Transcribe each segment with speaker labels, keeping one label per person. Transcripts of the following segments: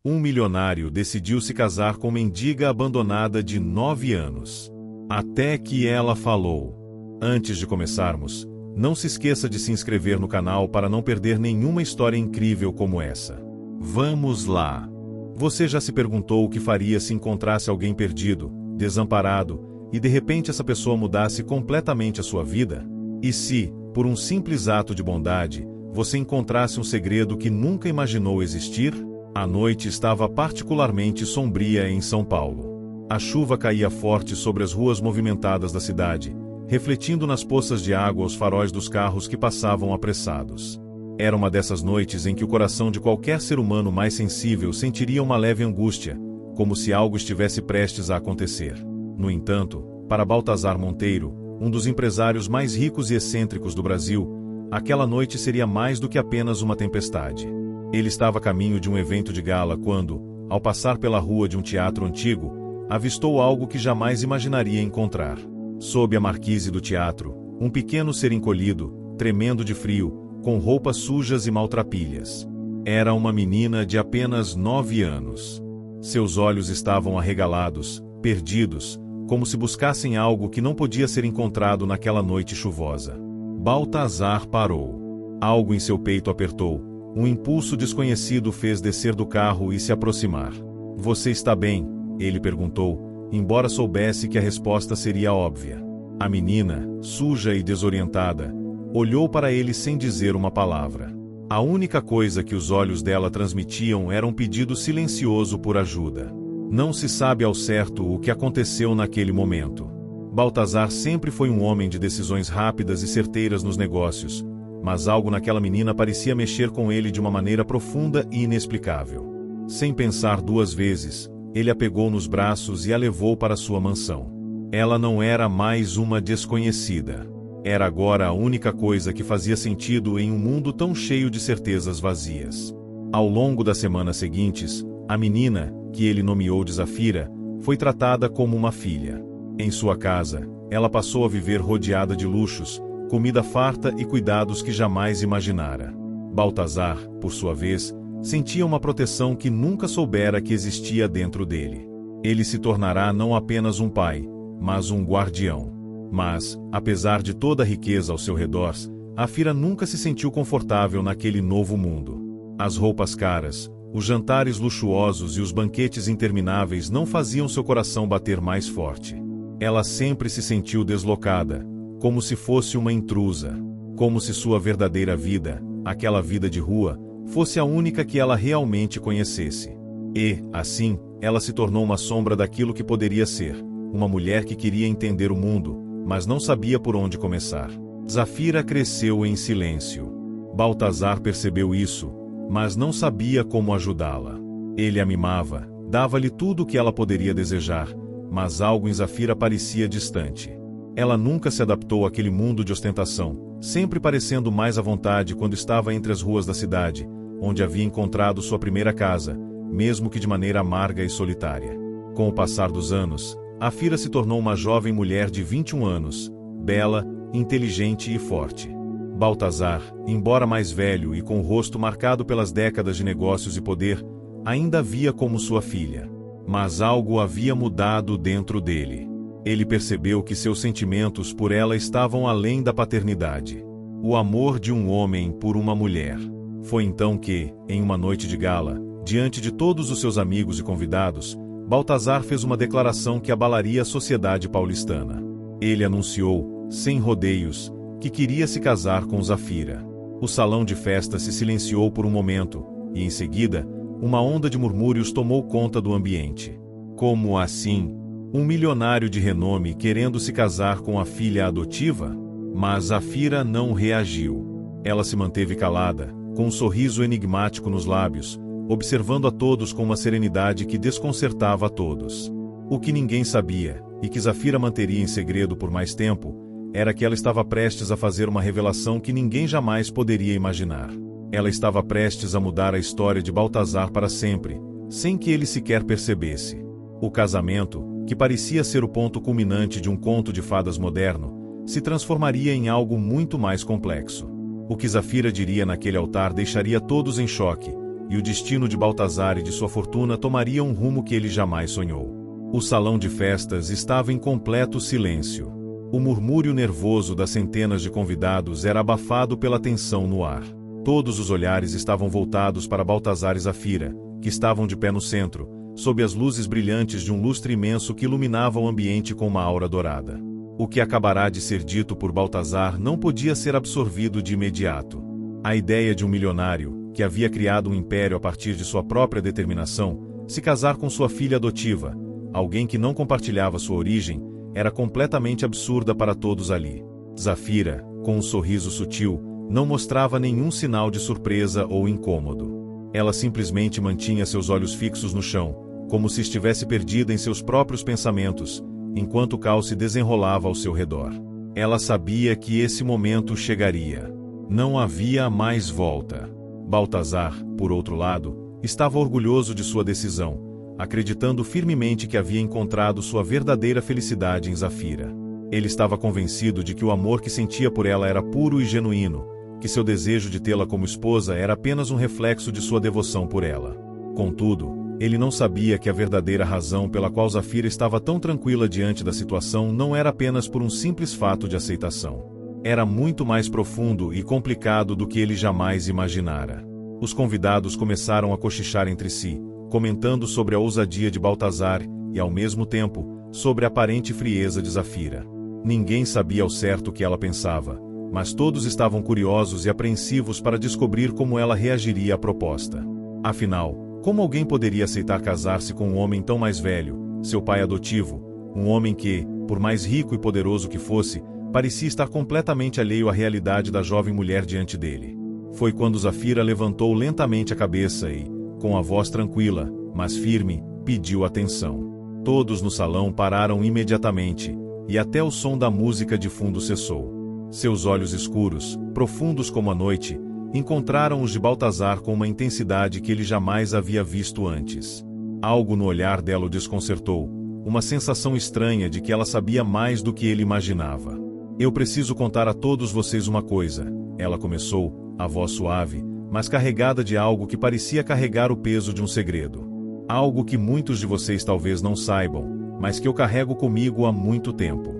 Speaker 1: Um milionário decidiu se casar com mendiga abandonada de 9 anos. Até que ela falou. Antes de começarmos, não se esqueça de se inscrever no canal para não perder nenhuma história incrível como essa. Vamos lá! Você já se perguntou o que faria se encontrasse alguém perdido, desamparado, e de repente essa pessoa mudasse completamente a sua vida? E se, por um simples ato de bondade, você encontrasse um segredo que nunca imaginou existir? A noite estava particularmente sombria em São Paulo. A chuva caía forte sobre as ruas movimentadas da cidade, refletindo nas poças de água os faróis dos carros que passavam apressados. Era uma dessas noites em que o coração de qualquer ser humano mais sensível sentiria uma leve angústia, como se algo estivesse prestes a acontecer. No entanto, para Baltazar Monteiro, um dos empresários mais ricos e excêntricos do Brasil, aquela noite seria mais do que apenas uma tempestade. Ele estava a caminho de um evento de gala quando, ao passar pela rua de um teatro antigo, avistou algo que jamais imaginaria encontrar. Sob a marquise do teatro, um pequeno ser encolhido, tremendo de frio, com roupas sujas e maltrapilhas. Era uma menina de apenas 9 anos. Seus olhos estavam arregalados, perdidos, como se buscassem algo que não podia ser encontrado naquela noite chuvosa. Baltazar parou. Algo em seu peito apertou. Um impulso desconhecido fez descer do carro e se aproximar. "Você está bem?" ele perguntou, embora soubesse que a resposta seria óbvia. A menina, suja e desorientada, olhou para ele sem dizer uma palavra. A única coisa que os olhos dela transmitiam era um pedido silencioso por ajuda. Não se sabe ao certo o que aconteceu naquele momento. Baltazar sempre foi um homem de decisões rápidas e certeiras nos negócios, mas algo naquela menina parecia mexer com ele de uma maneira profunda e inexplicável. Sem pensar duas vezes, ele a pegou nos braços e a levou para sua mansão. Ela não era mais uma desconhecida. Era agora a única coisa que fazia sentido em um mundo tão cheio de certezas vazias. Ao longo das semanas seguintes, a menina, que ele nomeou de Zafira, foi tratada como uma filha. Em sua casa, ela passou a viver rodeada de luxos, comida farta e cuidados que jamais imaginara. Baltazar, por sua vez, sentia uma proteção que nunca soubera que existia dentro dele. Ele se tornará não apenas um pai, mas um guardião. Mas, apesar de toda a riqueza ao seu redor, Zafira nunca se sentiu confortável naquele novo mundo. As roupas caras, os jantares luxuosos e os banquetes intermináveis não faziam seu coração bater mais forte. Ela sempre se sentiu deslocada, como se fosse uma intrusa, como se sua verdadeira vida, aquela vida de rua, fosse a única que ela realmente conhecesse. E, assim, ela se tornou uma sombra daquilo que poderia ser, uma mulher que queria entender o mundo, mas não sabia por onde começar. Zafira cresceu em silêncio. Baltazar percebeu isso, mas não sabia como ajudá-la. Ele a mimava, dava-lhe tudo o que ela poderia desejar, mas algo em Zafira parecia distante. Ela nunca se adaptou àquele mundo de ostentação, sempre parecendo mais à vontade quando estava entre as ruas da cidade, onde havia encontrado sua primeira casa, mesmo que de maneira amarga e solitária. Com o passar dos anos, Zafira se tornou uma jovem mulher de 21 anos, bela, inteligente e forte. Baltazar, embora mais velho e com o rosto marcado pelas décadas de negócios e poder, ainda a via como sua filha. Mas algo havia mudado dentro dele. Ele percebeu que seus sentimentos por ela estavam além da paternidade. O amor de um homem por uma mulher. Foi então que, em uma noite de gala, diante de todos os seus amigos e convidados, Baltazar fez uma declaração que abalaria a sociedade paulistana. Ele anunciou, sem rodeios, que queria se casar com Zafira. O salão de festa se silenciou por um momento, e em seguida, uma onda de murmúrios tomou conta do ambiente. Como assim? Um milionário de renome querendo se casar com a filha adotiva? Mas Zafira não reagiu. Ela se manteve calada, com um sorriso enigmático nos lábios, observando a todos com uma serenidade que desconcertava a todos. O que ninguém sabia, e que Zafira manteria em segredo por mais tempo, era que ela estava prestes a fazer uma revelação que ninguém jamais poderia imaginar. Ela estava prestes a mudar a história de Baltazar para sempre, sem que ele sequer percebesse. O casamento, que parecia ser o ponto culminante de um conto de fadas moderno, se transformaria em algo muito mais complexo. O que Zafira diria naquele altar deixaria todos em choque, e o destino de Baltazar e de sua fortuna tomaria um rumo que ele jamais sonhou. O salão de festas estava em completo silêncio. O murmúrio nervoso das centenas de convidados era abafado pela tensão no ar. Todos os olhares estavam voltados para Baltazar e Zafira, que estavam de pé no centro, sob as luzes brilhantes de um lustre imenso que iluminava o ambiente com uma aura dourada. O que acabará de ser dito por Baltazar não podia ser absorvido de imediato. A ideia de um milionário, que havia criado um império a partir de sua própria determinação, se casar com sua filha adotiva, alguém que não compartilhava sua origem, era completamente absurda para todos ali. Zafira, com um sorriso sutil, não mostrava nenhum sinal de surpresa ou incômodo. Ela simplesmente mantinha seus olhos fixos no chão, como se estivesse perdida em seus próprios pensamentos, enquanto o caos se desenrolava ao seu redor. Ela sabia que esse momento chegaria. Não havia mais volta. Baltazar, por outro lado, estava orgulhoso de sua decisão, acreditando firmemente que havia encontrado sua verdadeira felicidade em Zafira. Ele estava convencido de que o amor que sentia por ela era puro e genuíno, que seu desejo de tê-la como esposa era apenas um reflexo de sua devoção por ela. Contudo, ele não sabia que a verdadeira razão pela qual Zafira estava tão tranquila diante da situação não era apenas por um simples fato de aceitação. Era muito mais profundo e complicado do que ele jamais imaginara. Os convidados começaram a cochichar entre si, comentando sobre a ousadia de Baltazar e, ao mesmo tempo, sobre a aparente frieza de Zafira. Ninguém sabia ao certo o que ela pensava, mas todos estavam curiosos e apreensivos para descobrir como ela reagiria à proposta. Afinal, como alguém poderia aceitar casar-se com um homem tão mais velho, seu pai adotivo, um homem que, por mais rico e poderoso que fosse, parecia estar completamente alheio à realidade da jovem mulher diante dele? Foi quando Zafira levantou lentamente a cabeça e, com a voz tranquila, mas firme, pediu atenção. Todos no salão pararam imediatamente, e até o som da música de fundo cessou. Seus olhos escuros, profundos como a noite, encontraram os de Baltazar com uma intensidade que ele jamais havia visto antes. Algo no olhar dela o desconcertou, uma sensação estranha de que ela sabia mais do que ele imaginava. "Eu preciso contar a todos vocês uma coisa", ela começou, a voz suave, mas carregada de algo que parecia carregar o peso de um segredo. "Algo que muitos de vocês talvez não saibam, mas que eu carrego comigo há muito tempo."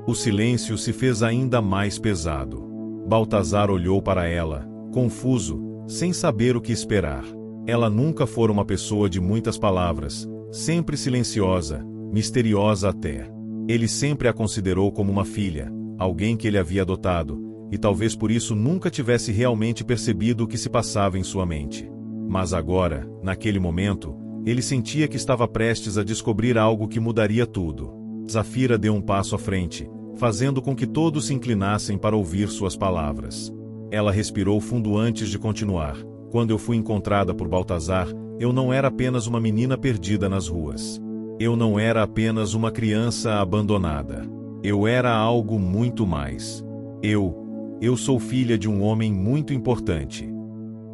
Speaker 1: O silêncio se fez ainda mais pesado. Baltazar olhou para ela, confuso, sem saber o que esperar. Ela nunca fora uma pessoa de muitas palavras, sempre silenciosa, misteriosa até. Ele sempre a considerou como uma filha, alguém que ele havia adotado, e talvez por isso nunca tivesse realmente percebido o que se passava em sua mente. Mas agora, naquele momento, ele sentia que estava prestes a descobrir algo que mudaria tudo. Zafira deu um passo à frente, fazendo com que todos se inclinassem para ouvir suas palavras. Ela respirou fundo antes de continuar. "Quando eu fui encontrada por Baltazar, eu não era apenas uma menina perdida nas ruas. Eu não era apenas uma criança abandonada. Eu era algo muito mais. Eu sou filha de um homem muito importante."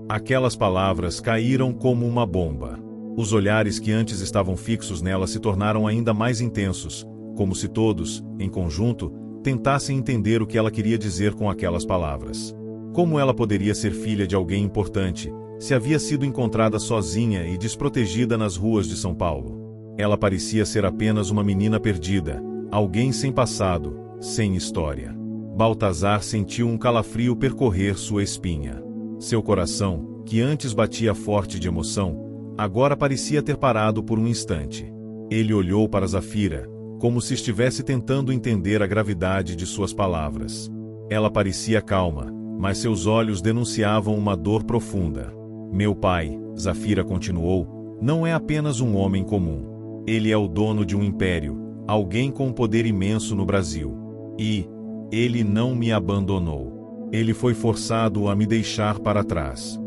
Speaker 1: Aquelas palavras caíram como uma bomba. Os olhares que antes estavam fixos nela se tornaram ainda mais intensos, como se todos, em conjunto, tentassem entender o que ela queria dizer com aquelas palavras. Como ela poderia ser filha de alguém importante, se havia sido encontrada sozinha e desprotegida nas ruas de São Paulo? Ela parecia ser apenas uma menina perdida, alguém sem passado, sem história. Baltazar sentiu um calafrio percorrer sua espinha. Seu coração, que antes batia forte de emoção, agora parecia ter parado por um instante. Ele olhou para Zafira, como se estivesse tentando entender a gravidade de suas palavras. Ela parecia calma, mas seus olhos denunciavam uma dor profunda. "Meu pai", Zafira continuou, "não é apenas um homem comum. Ele é o dono de um império, alguém com um poder imenso no Brasil. E ele não me abandonou. Ele foi forçado a me deixar para trás."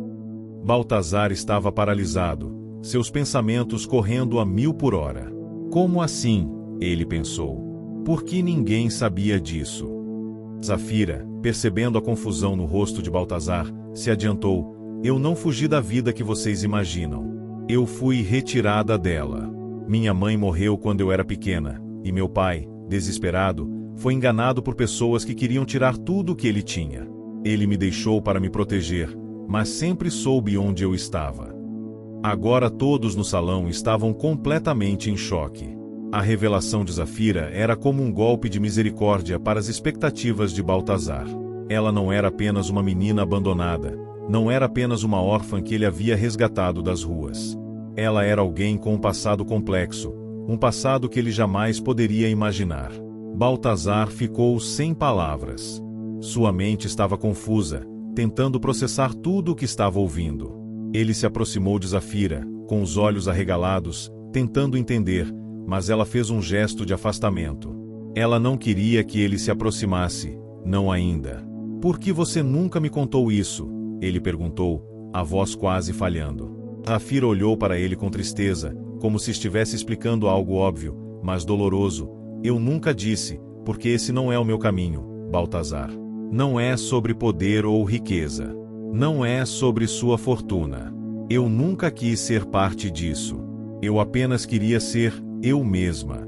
Speaker 1: Baltazar estava paralisado, seus pensamentos correndo a 1000 por hora. "Como assim?", ele pensou. "Por que ninguém sabia disso?" Zafira, percebendo a confusão no rosto de Baltazar, se adiantou. "Eu não fugi da vida que vocês imaginam. Eu fui retirada dela. Minha mãe morreu quando eu era pequena, e meu pai, desesperado, foi enganado por pessoas que queriam tirar tudo o que ele tinha. Ele me deixou para me proteger, mas sempre soube onde eu estava. Agora todos no salão estavam completamente em choque. A revelação de Zafira era como um golpe de misericórdia para as expectativas de Baltazar. Ela não era apenas uma menina abandonada, não era apenas uma órfã que ele havia resgatado das ruas. Ela era alguém com um passado complexo, um passado que ele jamais poderia imaginar. Baltazar ficou sem palavras. Sua mente estava confusa, tentando processar tudo o que estava ouvindo. Ele se aproximou de Zafira, com os olhos arregalados, tentando entender, mas ela fez um gesto de afastamento. Ela não queria que ele se aproximasse, não ainda. "Por que você nunca me contou isso?" ele perguntou, a voz quase falhando. Zafira olhou para ele com tristeza, como se estivesse explicando algo óbvio, mas doloroso. "Eu nunca disse, porque esse não é o meu caminho, Baltazar. Não é sobre poder ou riqueza. Não é sobre sua fortuna. Eu nunca quis ser parte disso. Eu apenas queria ser eu mesma."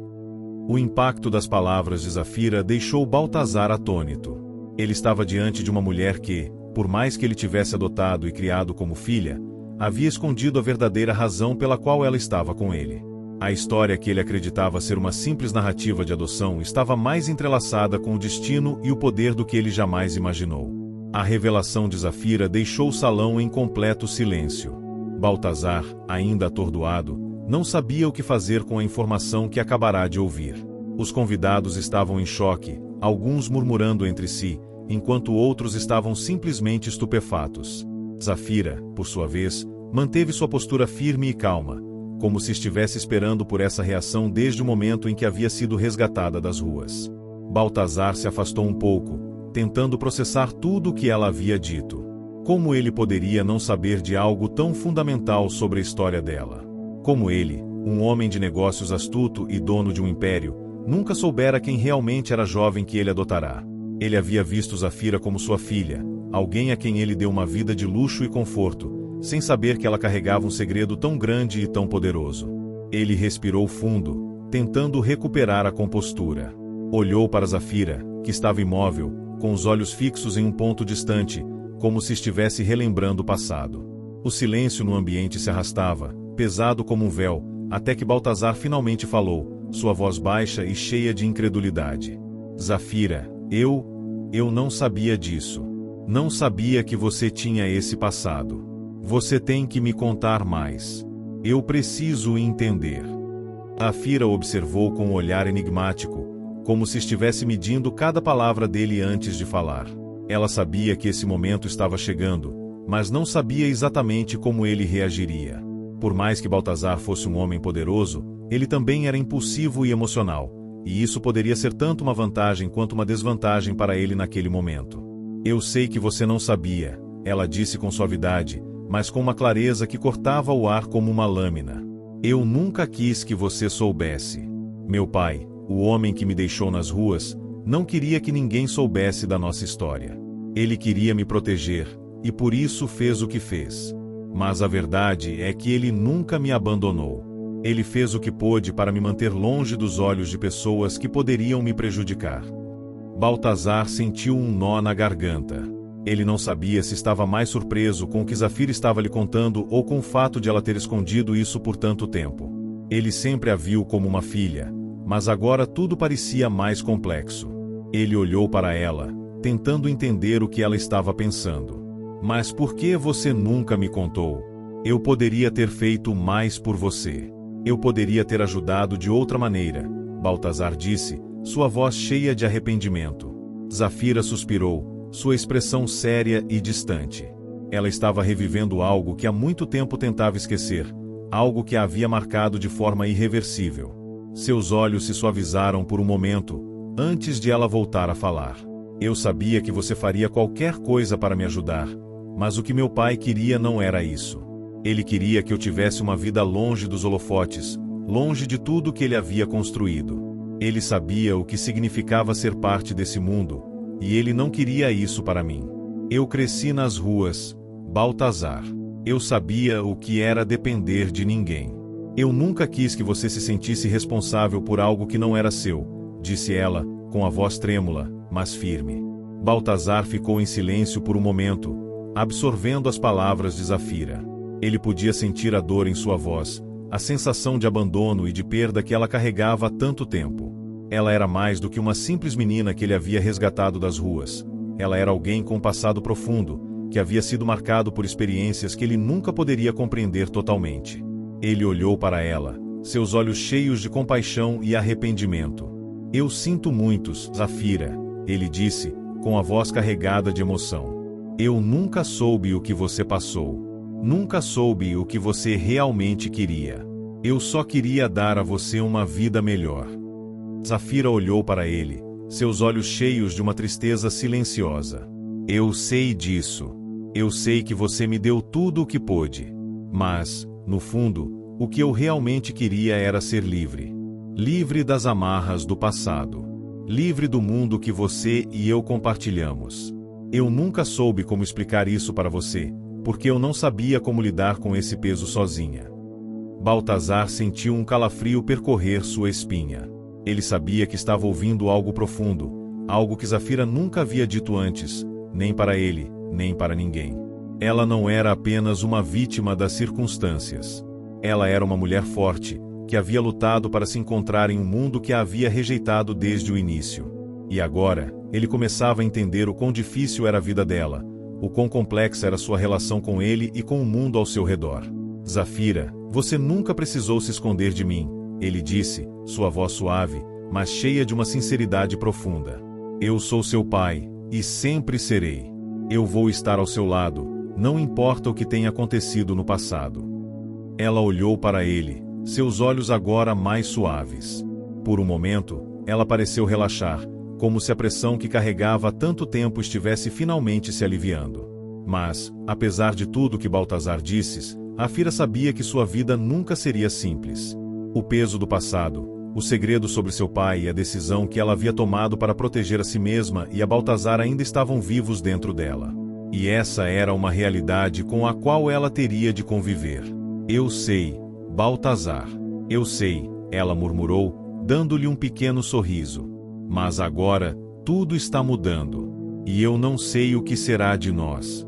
Speaker 1: O impacto das palavras de Zafira deixou Baltazar atônito. Ele estava diante de uma mulher que, por mais que ele tivesse adotado e criado como filha, havia escondido a verdadeira razão pela qual ela estava com ele. A história que ele acreditava ser uma simples narrativa de adoção estava mais entrelaçada com o destino e o poder do que ele jamais imaginou. A revelação de Zafira deixou o salão em completo silêncio. Baltazar, ainda atordoado, não sabia o que fazer com a informação que acabará de ouvir. Os convidados estavam em choque, alguns murmurando entre si, enquanto outros estavam simplesmente estupefatos. Zafira, por sua vez, manteve sua postura firme e calma, como se estivesse esperando por essa reação desde o momento em que havia sido resgatada das ruas. Baltazar se afastou um pouco, tentando processar tudo o que ela havia dito. Como ele poderia não saber de algo tão fundamental sobre a história dela? Como ele, um homem de negócios astuto e dono de um império, nunca soubera quem realmente era a jovem que ele adotará. Ele havia visto Zafira como sua filha, alguém a quem ele deu uma vida de luxo e conforto, sem saber que ela carregava um segredo tão grande e tão poderoso. Ele respirou fundo, tentando recuperar a compostura. Olhou para Zafira, que estava imóvel, com os olhos fixos em um ponto distante, como se estivesse relembrando o passado. O silêncio no ambiente se arrastava, pesado como um véu, até que Baltazar finalmente falou, sua voz baixa e cheia de incredulidade. "Zafira, eu não sabia disso. Não sabia que você tinha esse passado. Você tem que me contar mais. Eu preciso entender." Zafira observou com um olhar enigmático, como se estivesse medindo cada palavra dele antes de falar. Ela sabia que esse momento estava chegando, mas não sabia exatamente como ele reagiria. Por mais que Baltazar fosse um homem poderoso, ele também era impulsivo e emocional, e isso poderia ser tanto uma vantagem quanto uma desvantagem para ele naquele momento. "Eu sei que você não sabia," ela disse com suavidade, mas com uma clareza que cortava o ar como uma lâmina. "Eu nunca quis que você soubesse. Meu pai, o homem que me deixou nas ruas, não queria que ninguém soubesse da nossa história. Ele queria me proteger, e por isso fez o que fez. Mas a verdade é que ele nunca me abandonou. Ele fez o que pôde para me manter longe dos olhos de pessoas que poderiam me prejudicar." Baltazar sentiu um nó na garganta. Ele não sabia se estava mais surpreso com o que Zafira estava lhe contando ou com o fato de ela ter escondido isso por tanto tempo. Ele sempre a viu como uma filha, mas agora tudo parecia mais complexo. Ele olhou para ela, tentando entender o que ela estava pensando. "Mas por que você nunca me contou? Eu poderia ter feito mais por você. Eu poderia ter ajudado de outra maneira," Baltazar disse, sua voz cheia de arrependimento. Zafira suspirou, sua expressão séria e distante. Ela estava revivendo algo que há muito tempo tentava esquecer, algo que a havia marcado de forma irreversível. Seus olhos se suavizaram por um momento, antes de ela voltar a falar. "Eu sabia que você faria qualquer coisa para me ajudar, mas o que meu pai queria não era isso. Ele queria que eu tivesse uma vida longe dos holofotes, longe de tudo que ele havia construído. Ele sabia o que significava ser parte desse mundo, e ele não queria isso para mim. Eu cresci nas ruas, Baltazar. Eu sabia o que era depender de ninguém. Eu nunca quis que você se sentisse responsável por algo que não era seu," disse ela, com a voz trêmula, mas firme. Baltazar ficou em silêncio por um momento, absorvendo as palavras de Zafira. Ele podia sentir a dor em sua voz, a sensação de abandono e de perda que ela carregava há tanto tempo. Ela era mais do que uma simples menina que ele havia resgatado das ruas. Ela era alguém com um passado profundo, que havia sido marcado por experiências que ele nunca poderia compreender totalmente. Ele olhou para ela, seus olhos cheios de compaixão e arrependimento. "Eu sinto muito, Zafira", ele disse, com a voz carregada de emoção. "Eu nunca soube o que você passou. Nunca soube o que você realmente queria. Eu só queria dar a você uma vida melhor." Zafira olhou para ele, seus olhos cheios de uma tristeza silenciosa. "Eu sei disso. Eu sei que você me deu tudo o que pôde. Mas, no fundo, o que eu realmente queria era ser livre. Livre das amarras do passado. Livre do mundo que você e eu compartilhamos. Eu nunca soube como explicar isso para você, porque eu não sabia como lidar com esse peso sozinha." Baltazar sentiu um calafrio percorrer sua espinha. Ele sabia que estava ouvindo algo profundo, algo que Zafira nunca havia dito antes, nem para ele, nem para ninguém. Ela não era apenas uma vítima das circunstâncias. Ela era uma mulher forte, que havia lutado para se encontrar em um mundo que a havia rejeitado desde o início. E agora, ele começava a entender o quão difícil era a vida dela, o quão complexa era sua relação com ele e com o mundo ao seu redor. "Zafira, você nunca precisou se esconder de mim", ele disse, sua voz suave, mas cheia de uma sinceridade profunda. "Eu sou seu pai, e sempre serei. Eu vou estar ao seu lado, não importa o que tenha acontecido no passado." Ela olhou para ele, seus olhos agora mais suaves. Por um momento, ela pareceu relaxar, como se a pressão que carregava há tanto tempo estivesse finalmente se aliviando. Mas, apesar de tudo que Baltazar disse, Zafira sabia que sua vida nunca seria simples. O peso do passado, o segredo sobre seu pai e a decisão que ela havia tomado para proteger a si mesma e a Baltazar ainda estavam vivos dentro dela. E essa era uma realidade com a qual ela teria de conviver. "Eu sei, Baltazar. Eu sei", ela murmurou, dando-lhe um pequeno sorriso. "Mas agora, tudo está mudando. E eu não sei o que será de nós."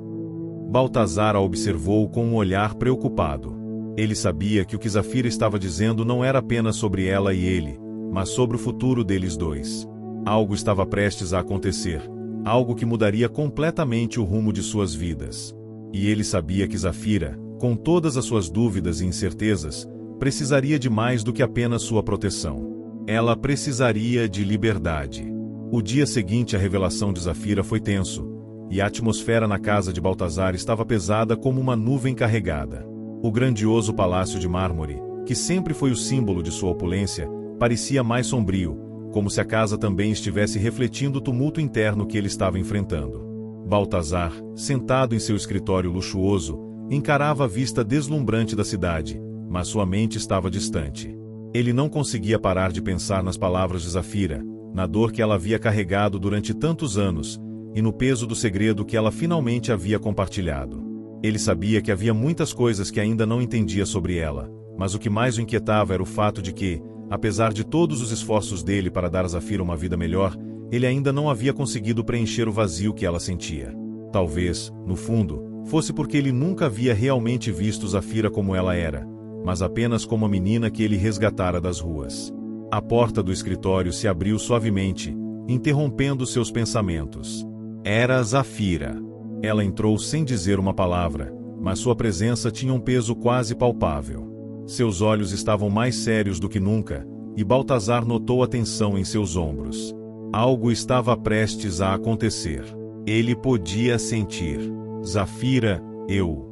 Speaker 1: Baltazar a observou com um olhar preocupado. Ele sabia que o que Zafira estava dizendo não era apenas sobre ela e ele, mas sobre o futuro deles dois. Algo estava prestes a acontecer, algo que mudaria completamente o rumo de suas vidas. E ele sabia que Zafira, com todas as suas dúvidas e incertezas, precisaria de mais do que apenas sua proteção. Ela precisaria de liberdade. O dia seguinte à revelação de Zafira foi tenso, e a atmosfera na casa de Baltazar estava pesada como uma nuvem carregada. O grandioso palácio de mármore, que sempre foi o símbolo de sua opulência, parecia mais sombrio, como se a casa também estivesse refletindo o tumulto interno que ele estava enfrentando. Baltazar, sentado em seu escritório luxuoso, encarava a vista deslumbrante da cidade, mas sua mente estava distante. Ele não conseguia parar de pensar nas palavras de Zafira, na dor que ela havia carregado durante tantos anos, e no peso do segredo que ela finalmente havia compartilhado. Ele sabia que havia muitas coisas que ainda não entendia sobre ela, mas o que mais o inquietava era o fato de que, apesar de todos os esforços dele para dar a Zafira uma vida melhor, ele ainda não havia conseguido preencher o vazio que ela sentia. Talvez, no fundo, fosse porque ele nunca havia realmente visto Zafira como ela era, mas apenas como a menina que ele resgatara das ruas. A porta do escritório se abriu suavemente, interrompendo seus pensamentos. Era Zafira. Ela entrou sem dizer uma palavra, mas sua presença tinha um peso quase palpável. Seus olhos estavam mais sérios do que nunca, e Baltazar notou a tensão em seus ombros. Algo estava prestes a acontecer. Ele podia sentir. Zafira, eu...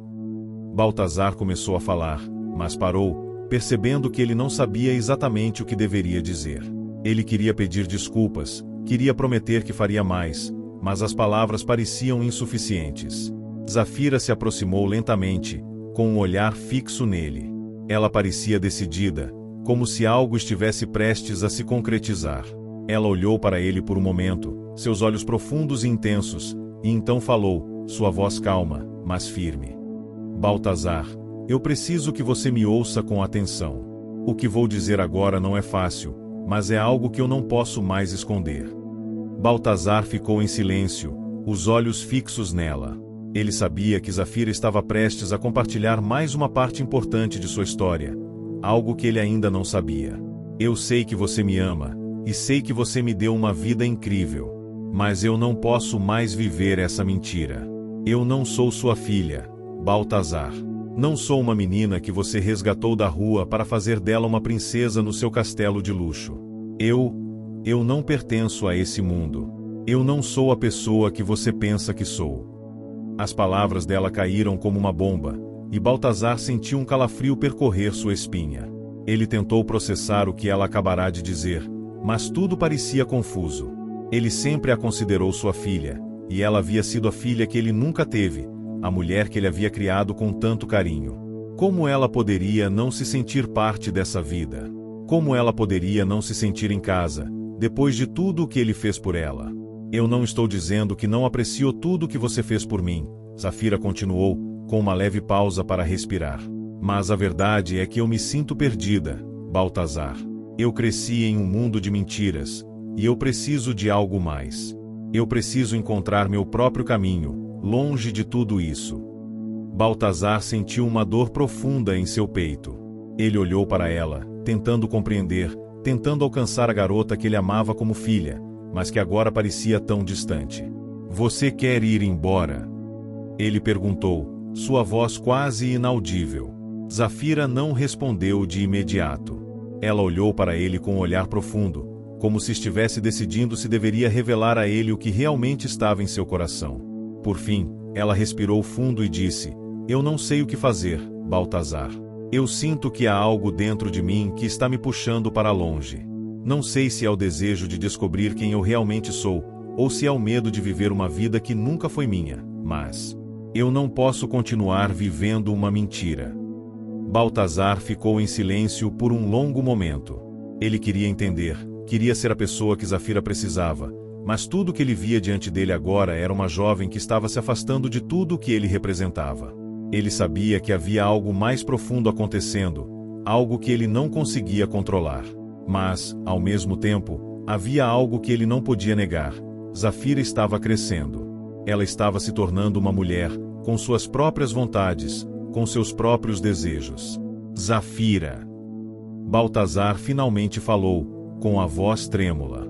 Speaker 1: Baltazar começou a falar, mas parou, percebendo que ele não sabia exatamente o que deveria dizer. Ele queria pedir desculpas, queria prometer que faria mais, mas as palavras pareciam insuficientes. Zafira se aproximou lentamente, com um olhar fixo nele. Ela parecia decidida, como se algo estivesse prestes a se concretizar. Ela olhou para ele por um momento, seus olhos profundos e intensos, e então falou, sua voz calma, mas firme. Baltazar, eu preciso que você me ouça com atenção. O que vou dizer agora não é fácil, mas é algo que eu não posso mais esconder. Baltazar ficou em silêncio, os olhos fixos nela. Ele sabia que Zafira estava prestes a compartilhar mais uma parte importante de sua história, algo que ele ainda não sabia. Eu sei que você me ama, e sei que você me deu uma vida incrível. Mas eu não posso mais viver essa mentira. Eu não sou sua filha, Baltazar. Não sou uma menina que você resgatou da rua para fazer dela uma princesa no seu castelo de luxo. Eu não pertenço a esse mundo. Eu não sou a pessoa que você pensa que sou. As palavras dela caíram como uma bomba, e Baltazar sentiu um calafrio percorrer sua espinha. Ele tentou processar o que ela acabará de dizer, mas tudo parecia confuso. Ele sempre a considerou sua filha, e ela havia sido a filha que ele nunca teve, a mulher que ele havia criado com tanto carinho. Como ela poderia não se sentir parte dessa vida? Como ela poderia não se sentir em casa, depois de tudo o que ele fez por ela? Eu não estou dizendo que não aprecio tudo o que você fez por mim, Zafira continuou, com uma leve pausa para respirar. Mas a verdade é que eu me sinto perdida, Baltazar. Eu cresci em um mundo de mentiras, e eu preciso de algo mais. Eu preciso encontrar meu próprio caminho, longe de tudo isso. Baltazar sentiu uma dor profunda em seu peito. Ele olhou para ela, tentando compreender, tentando alcançar a garota que ele amava como filha, mas que agora parecia tão distante. Você quer ir embora? Ele perguntou, sua voz quase inaudível. Zafira não respondeu de imediato. Ela olhou para ele com um olhar profundo, como se estivesse decidindo se deveria revelar a ele o que realmente estava em seu coração. Por fim, ela respirou fundo e disse, eu não sei o que fazer, Baltazar. Eu sinto que há algo dentro de mim que está me puxando para longe. Não sei se é o desejo de descobrir quem eu realmente sou, ou se é o medo de viver uma vida que nunca foi minha, mas eu não posso continuar vivendo uma mentira. Baltazar ficou em silêncio por um longo momento. Ele queria entender, queria ser a pessoa que Zafira precisava, mas tudo o que ele via diante dele agora era uma jovem que estava se afastando de tudo o que ele representava. Ele sabia que havia algo mais profundo acontecendo, algo que ele não conseguia controlar. Mas, ao mesmo tempo, havia algo que ele não podia negar. Zafira estava crescendo. Ela estava se tornando uma mulher, com suas próprias vontades, com seus próprios desejos. Zafira. Baltazar finalmente falou, com a voz trêmula.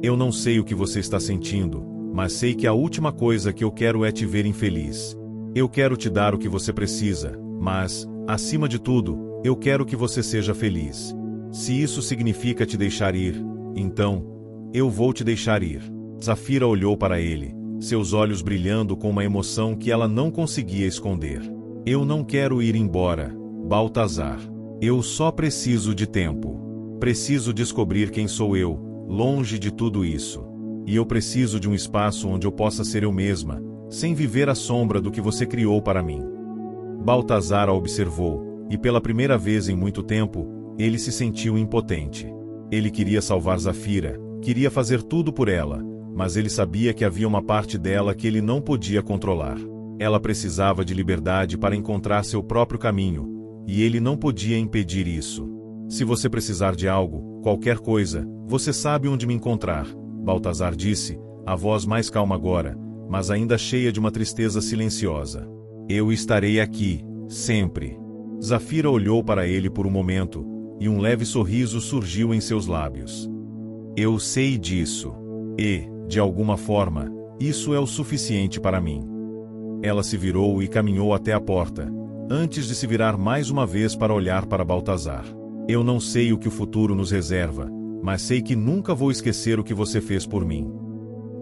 Speaker 1: Eu não sei o que você está sentindo, mas sei que a última coisa que eu quero é te ver infeliz. Eu quero te dar o que você precisa, mas, acima de tudo, eu quero que você seja feliz. Se isso significa te deixar ir, então, eu vou te deixar ir. Zafira olhou para ele, seus olhos brilhando com uma emoção que ela não conseguia esconder. Eu não quero ir embora, Baltazar. Eu só preciso de tempo. Preciso descobrir quem sou eu, longe de tudo isso. E eu preciso de um espaço onde eu possa ser eu mesma, sem viver à sombra do que você criou para mim. Baltazar a observou, e pela primeira vez em muito tempo, ele se sentiu impotente. Ele queria salvar Zafira, queria fazer tudo por ela, mas ele sabia que havia uma parte dela que ele não podia controlar. Ela precisava de liberdade para encontrar seu próprio caminho, e ele não podia impedir isso. Se você precisar de algo, qualquer coisa, você sabe onde me encontrar, Baltazar disse, a voz mais calma agora, mas ainda cheia de uma tristeza silenciosa. Eu estarei aqui, sempre. Zafira olhou para ele por um momento, e um leve sorriso surgiu em seus lábios. Eu sei disso. E, de alguma forma, isso é o suficiente para mim. Ela se virou e caminhou até a porta, antes de se virar mais uma vez para olhar para Baltazar. Eu não sei o que o futuro nos reserva, mas sei que nunca vou esquecer o que você fez por mim.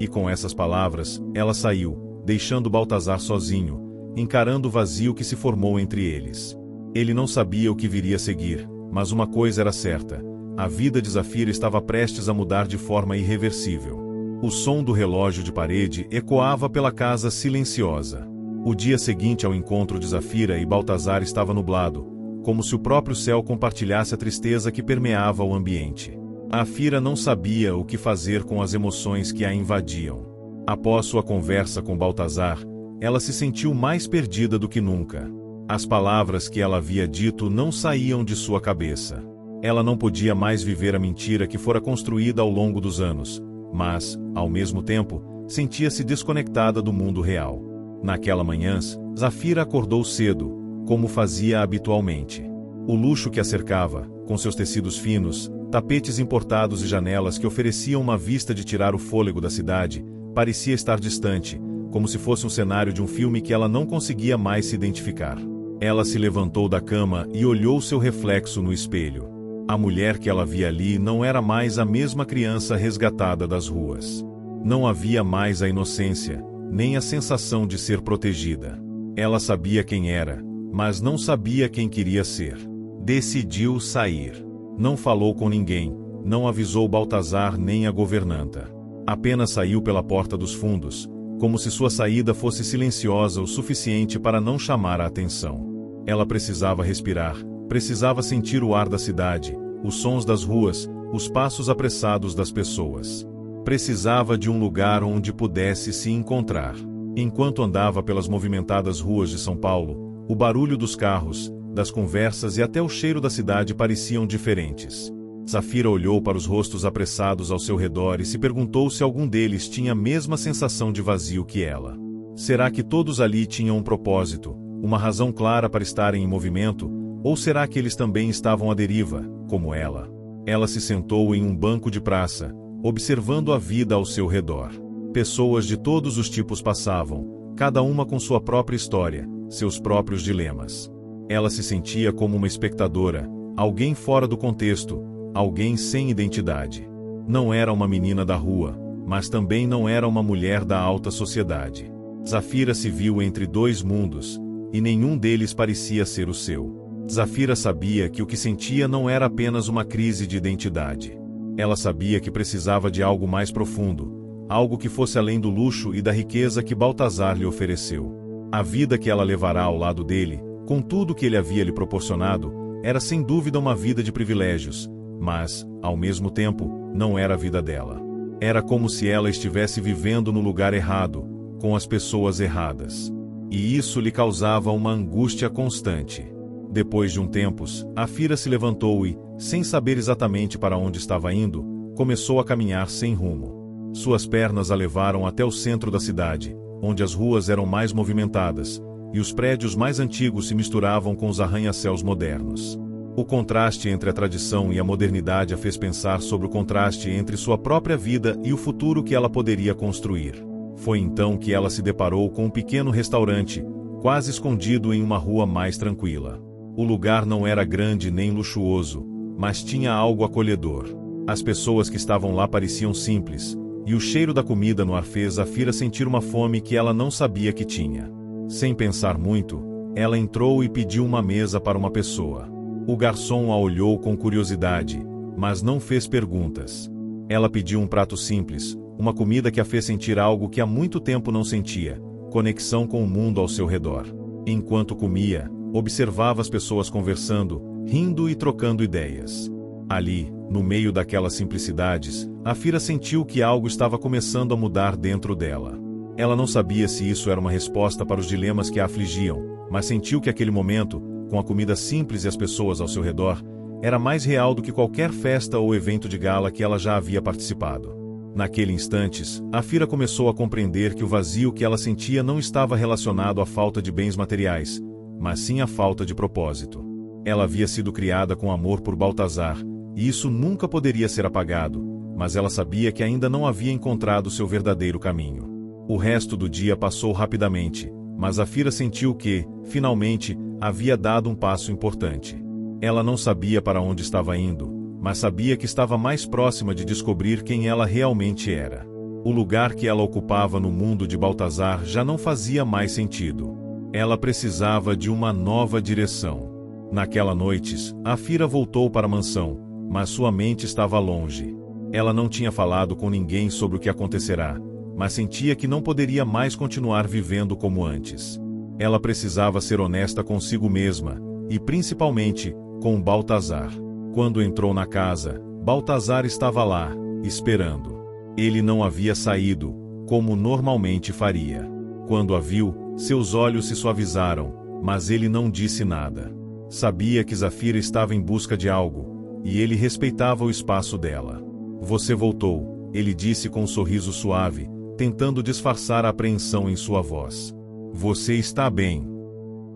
Speaker 1: E com essas palavras, ela saiu, deixando Baltazar sozinho, encarando o vazio que se formou entre eles. Ele não sabia o que viria a seguir, mas uma coisa era certa: a vida de Zafira estava prestes a mudar de forma irreversível. O som do relógio de parede ecoava pela casa silenciosa. O dia seguinte ao encontro de Zafira e Baltazar estava nublado, como se o próprio céu compartilhasse a tristeza que permeava o ambiente. Zafira não sabia o que fazer com as emoções que a invadiam. Após sua conversa com Baltazar, ela se sentiu mais perdida do que nunca. As palavras que ela havia dito não saíam de sua cabeça. Ela não podia mais viver a mentira que fora construída ao longo dos anos, mas, ao mesmo tempo, sentia-se desconectada do mundo real. Naquela manhã, Zafira acordou cedo, como fazia habitualmente. O luxo que a cercava, com seus tecidos finos, tapetes importados e janelas que ofereciam uma vista de tirar o fôlego da cidade, parecia estar distante, como se fosse um cenário de um filme que ela não conseguia mais se identificar. Ela se levantou da cama e olhou seu reflexo no espelho. A mulher que ela via ali não era mais a mesma criança resgatada das ruas. Não havia mais a inocência, nem a sensação de ser protegida. Ela sabia quem era, mas não sabia quem queria ser. Decidiu sair. Não falou com ninguém, não avisou Baltazar nem a governanta. Apenas saiu pela porta dos fundos, como se sua saída fosse silenciosa o suficiente para não chamar a atenção. Ela precisava respirar, precisava sentir o ar da cidade, os sons das ruas, os passos apressados das pessoas. Precisava de um lugar onde pudesse se encontrar. Enquanto andava pelas movimentadas ruas de São Paulo, o barulho dos carros, das conversas e até o cheiro da cidade pareciam diferentes. Zafira olhou para os rostos apressados ao seu redor e se perguntou se algum deles tinha a mesma sensação de vazio que ela. Será que todos ali tinham um propósito, uma razão clara para estarem em movimento, ou será que eles também estavam à deriva, como ela? Ela se sentou em um banco de praça, observando a vida ao seu redor. Pessoas de todos os tipos passavam, cada uma com sua própria história, seus próprios dilemas. Ela se sentia como uma espectadora, alguém fora do contexto, alguém sem identidade. Não era uma menina da rua, mas também não era uma mulher da alta sociedade. Zafira se viu entre dois mundos, e nenhum deles parecia ser o seu. Zafira sabia que o que sentia não era apenas uma crise de identidade. Ela sabia que precisava de algo mais profundo, algo que fosse além do luxo e da riqueza que Baltazar lhe ofereceu. A vida que ela levará ao lado dele, com tudo que ele havia lhe proporcionado, era sem dúvida uma vida de privilégios, mas, ao mesmo tempo, não era a vida dela. Era como se ela estivesse vivendo no lugar errado, com as pessoas erradas. E isso lhe causava uma angústia constante. Depois de um tempo, Zafira se levantou e, sem saber exatamente para onde estava indo, começou a caminhar sem rumo. Suas pernas a levaram até o centro da cidade, onde as ruas eram mais movimentadas, e os prédios mais antigos se misturavam com os arranha-céus modernos. O contraste entre a tradição e a modernidade a fez pensar sobre o contraste entre sua própria vida e o futuro que ela poderia construir. Foi então que ela se deparou com um pequeno restaurante, quase escondido em uma rua mais tranquila. O lugar não era grande nem luxuoso, mas tinha algo acolhedor. As pessoas que estavam lá pareciam simples, e o cheiro da comida no ar fez Zafira sentir uma fome que ela não sabia que tinha. Sem pensar muito, ela entrou e pediu uma mesa para uma pessoa. O garçom a olhou com curiosidade, mas não fez perguntas. Ela pediu um prato simples, uma comida que a fez sentir algo que há muito tempo não sentia, conexão com o mundo ao seu redor. Enquanto comia, observava as pessoas conversando, rindo e trocando ideias. Ali, no meio daquelas simplicidades, Zafira sentiu que algo estava começando a mudar dentro dela. Ela não sabia se isso era uma resposta para os dilemas que a afligiam, mas sentiu que aquele momento, com a comida simples e as pessoas ao seu redor, era mais real do que qualquer festa ou evento de gala que ela já havia participado. Naquele instante, Zafira começou a compreender que o vazio que ela sentia não estava relacionado à falta de bens materiais, mas sim à falta de propósito. Ela havia sido criada com amor por Baltazar, e isso nunca poderia ser apagado, mas ela sabia que ainda não havia encontrado seu verdadeiro caminho. O resto do dia passou rapidamente, mas Zafira sentiu que, finalmente, havia dado um passo importante. Ela não sabia para onde estava indo, mas sabia que estava mais próxima de descobrir quem ela realmente era. O lugar que ela ocupava no mundo de Baltazar já não fazia mais sentido. Ela precisava de uma nova direção. Naquela noite, Zafira voltou para a mansão, mas sua mente estava longe. Ela não tinha falado com ninguém sobre o que acontecerá, mas sentia que não poderia mais continuar vivendo como antes. Ela precisava ser honesta consigo mesma, e principalmente, com Baltazar. Quando entrou na casa, Baltazar estava lá, esperando. Ele não havia saído, como normalmente faria. Quando a viu, seus olhos se suavizaram, mas ele não disse nada. Sabia que Zafira estava em busca de algo, e ele respeitava o espaço dela. "Você voltou", ele disse com um sorriso suave, tentando disfarçar a apreensão em sua voz. Você está bem.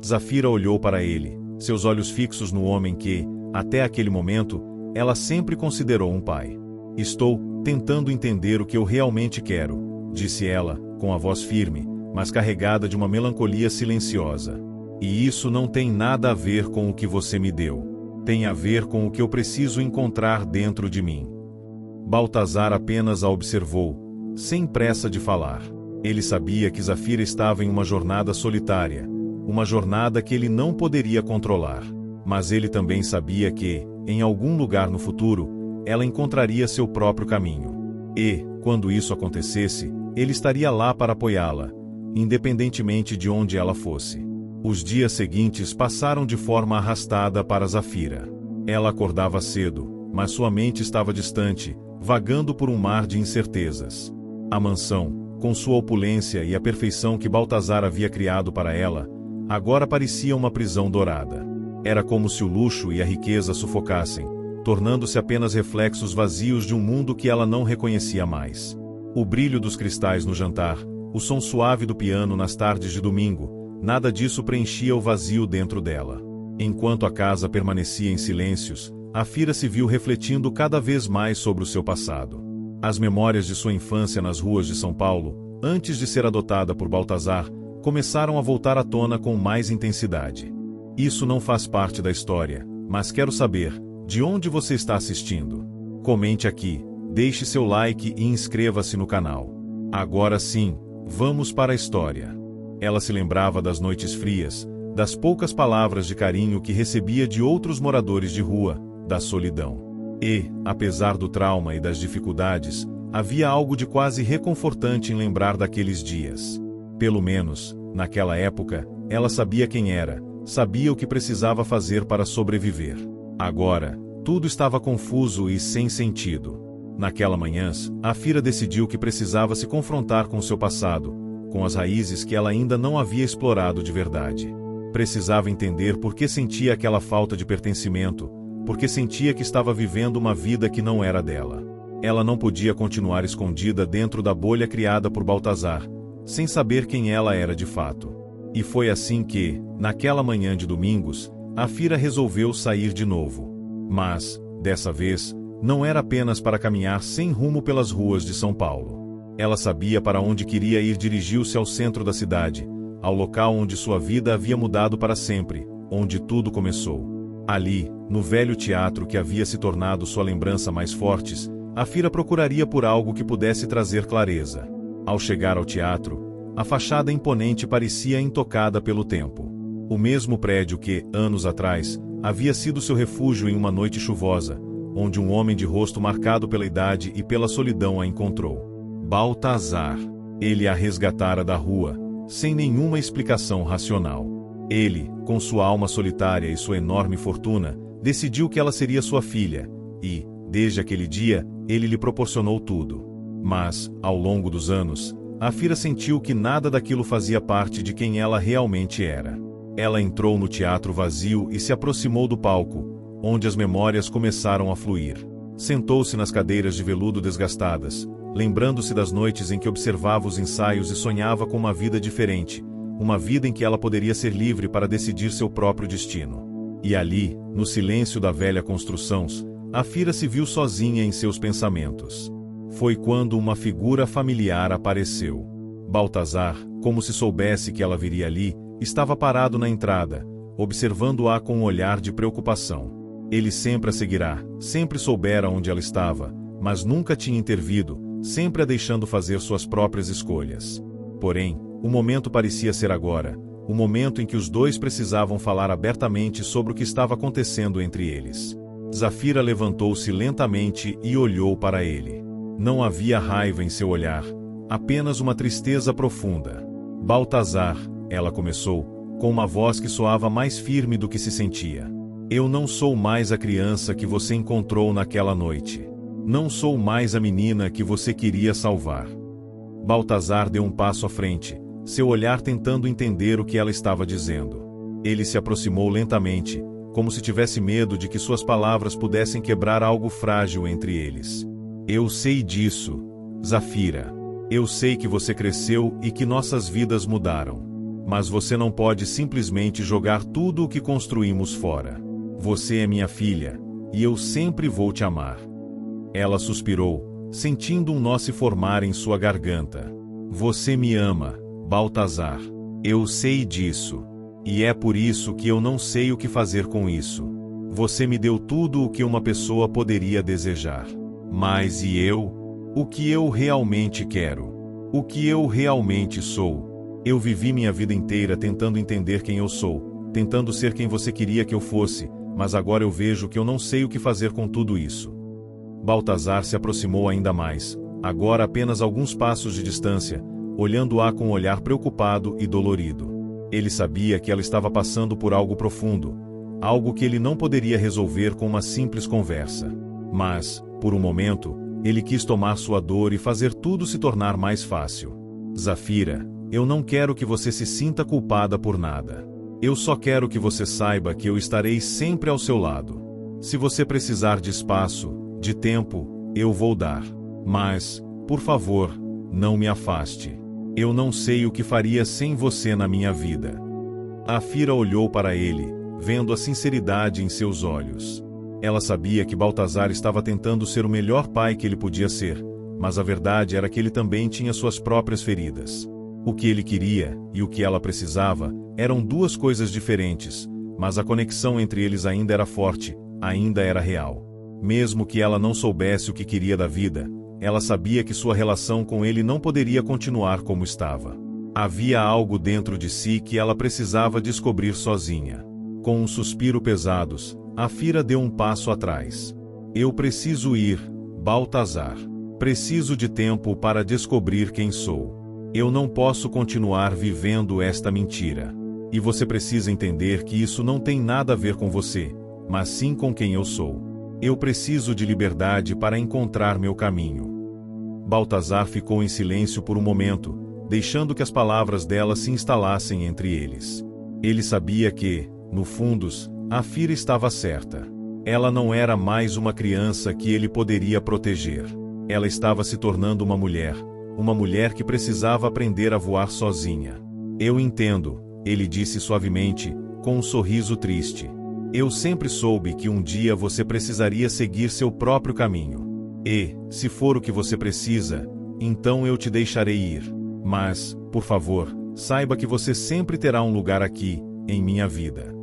Speaker 1: Zafira olhou para ele, seus olhos fixos no homem que, até aquele momento, ela sempre considerou um pai. Estou tentando entender o que eu realmente quero, disse ela, com a voz firme, mas carregada de uma melancolia silenciosa. E isso não tem nada a ver com o que você me deu. Tem a ver com o que eu preciso encontrar dentro de mim. Baltazar apenas a observou, sem pressa de falar. Ele sabia que Zafira estava em uma jornada solitária, uma jornada que ele não poderia controlar. Mas ele também sabia que, em algum lugar no futuro, ela encontraria seu próprio caminho. E, quando isso acontecesse, ele estaria lá para apoiá-la, independentemente de onde ela fosse. Os dias seguintes passaram de forma arrastada para Zafira. Ela acordava cedo, mas sua mente estava distante, vagando por um mar de incertezas. A mansão, com sua opulência e a perfeição que Baltazar havia criado para ela, agora parecia uma prisão dourada. Era como se o luxo e a riqueza sufocassem, tornando-se apenas reflexos vazios de um mundo que ela não reconhecia mais. O brilho dos cristais no jantar, o som suave do piano nas tardes de domingo, nada disso preenchia o vazio dentro dela. Enquanto a casa permanecia em silêncios, Zafira se viu refletindo cada vez mais sobre o seu passado. As memórias de sua infância nas ruas de São Paulo, antes de ser adotada por Baltazar, começaram a voltar à tona com mais intensidade. Isso não faz parte da história, mas quero saber, de onde você está assistindo? Comente aqui, deixe seu like e inscreva-se no canal. Agora sim, vamos para a história. Ela se lembrava das noites frias, das poucas palavras de carinho que recebia de outros moradores de rua, da solidão. E, apesar do trauma e das dificuldades, havia algo de quase reconfortante em lembrar daqueles dias. Pelo menos, naquela época, ela sabia quem era, sabia o que precisava fazer para sobreviver. Agora, tudo estava confuso e sem sentido. Naquela manhã, Zafira decidiu que precisava se confrontar com seu passado, com as raízes que ela ainda não havia explorado de verdade. Precisava entender por que sentia aquela falta de pertencimento, porque sentia que estava vivendo uma vida que não era dela. Ela não podia continuar escondida dentro da bolha criada por Baltazar, sem saber quem ela era de fato. E foi assim que, naquela manhã de domingos, Zafira resolveu sair de novo. Mas, dessa vez, não era apenas para caminhar sem rumo pelas ruas de São Paulo. Ela sabia para onde queria ir. Dirigiu-se ao centro da cidade, ao local onde sua vida havia mudado para sempre, onde tudo começou. Ali, no velho teatro que havia se tornado sua lembrança mais fortes, Zafira procuraria por algo que pudesse trazer clareza. Ao chegar ao teatro, a fachada imponente parecia intocada pelo tempo. O mesmo prédio que, anos atrás, havia sido seu refúgio em uma noite chuvosa, onde um homem de rosto marcado pela idade e pela solidão a encontrou. Baltazar. Ele a resgatara da rua, sem nenhuma explicação racional. Ele, com sua alma solitária e sua enorme fortuna, decidiu que ela seria sua filha, e, desde aquele dia, ele lhe proporcionou tudo. Mas, ao longo dos anos, Zafira sentiu que nada daquilo fazia parte de quem ela realmente era. Ela entrou no teatro vazio e se aproximou do palco, onde as memórias começaram a fluir. Sentou-se nas cadeiras de veludo desgastadas, lembrando-se das noites em que observava os ensaios e sonhava com uma vida diferente, uma vida em que ela poderia ser livre para decidir seu próprio destino. E ali, no silêncio da velha construção, Zafira se viu sozinha em seus pensamentos. Foi quando uma figura familiar apareceu. Baltazar, como se soubesse que ela viria ali, estava parado na entrada, observando-a com um olhar de preocupação. Ele sempre a seguirá, sempre soubera onde ela estava, mas nunca tinha intervido, sempre a deixando fazer suas próprias escolhas. Porém, o momento parecia ser agora, o momento em que os dois precisavam falar abertamente sobre o que estava acontecendo entre eles. Zafira levantou-se lentamente e olhou para ele. Não havia raiva em seu olhar, apenas uma tristeza profunda. Baltazar, ela começou, com uma voz que soava mais firme do que se sentia. Eu não sou mais a criança que você encontrou naquela noite. Não sou mais a menina que você queria salvar. Baltazar deu um passo à frente, seu olhar tentando entender o que ela estava dizendo. Ele se aproximou lentamente, como se tivesse medo de que suas palavras pudessem quebrar algo frágil entre eles. Eu sei disso, Zafira. Eu sei que você cresceu e que nossas vidas mudaram. Mas você não pode simplesmente jogar tudo o que construímos fora. Você é minha filha, e eu sempre vou te amar. Ela suspirou, sentindo um nó se formar em sua garganta. Você me ama, Baltazar. Eu sei disso. E é por isso que eu não sei o que fazer com isso. Você me deu tudo o que uma pessoa poderia desejar. Mas e eu? O que eu realmente quero? O que eu realmente sou? Eu vivi minha vida inteira tentando entender quem eu sou, tentando ser quem você queria que eu fosse, mas agora eu vejo que eu não sei o que fazer com tudo isso. Baltazar se aproximou ainda mais, agora apenas alguns passos de distância, olhando-a com um olhar preocupado e dolorido. Ele sabia que ela estava passando por algo profundo, algo que ele não poderia resolver com uma simples conversa. Mas, por um momento, ele quis tomar sua dor e fazer tudo se tornar mais fácil. Zafira, eu não quero que você se sinta culpada por nada. Eu só quero que você saiba que eu estarei sempre ao seu lado. Se você precisar de espaço, de tempo, eu vou dar. Mas, por favor, não me afaste. Eu não sei o que faria sem você na minha vida. Zafira olhou para ele, vendo a sinceridade em seus olhos. Ela sabia que Baltazar estava tentando ser o melhor pai que ele podia ser, mas a verdade era que ele também tinha suas próprias feridas. O que ele queria, e o que ela precisava, eram duas coisas diferentes, mas a conexão entre eles ainda era forte, ainda era real. Mesmo que ela não soubesse o que queria da vida, ela sabia que sua relação com ele não poderia continuar como estava. Havia algo dentro de si que ela precisava descobrir sozinha. Com um suspiro pesado, Zafira deu um passo atrás. Eu preciso ir, Baltazar. Preciso de tempo para descobrir quem sou. Eu não posso continuar vivendo esta mentira. E você precisa entender que isso não tem nada a ver com você, mas sim com quem eu sou. Eu preciso de liberdade para encontrar meu caminho. Baltazar ficou em silêncio por um momento, deixando que as palavras dela se instalassem entre eles. Ele sabia que, no fundo, Zafira estava certa. Ela não era mais uma criança que ele poderia proteger. Ela estava se tornando uma mulher que precisava aprender a voar sozinha. Eu entendo, ele disse suavemente, com um sorriso triste. Eu sempre soube que um dia você precisaria seguir seu próprio caminho. E, se for o que você precisa, então eu te deixarei ir. Mas, por favor, saiba que você sempre terá um lugar aqui, em minha vida.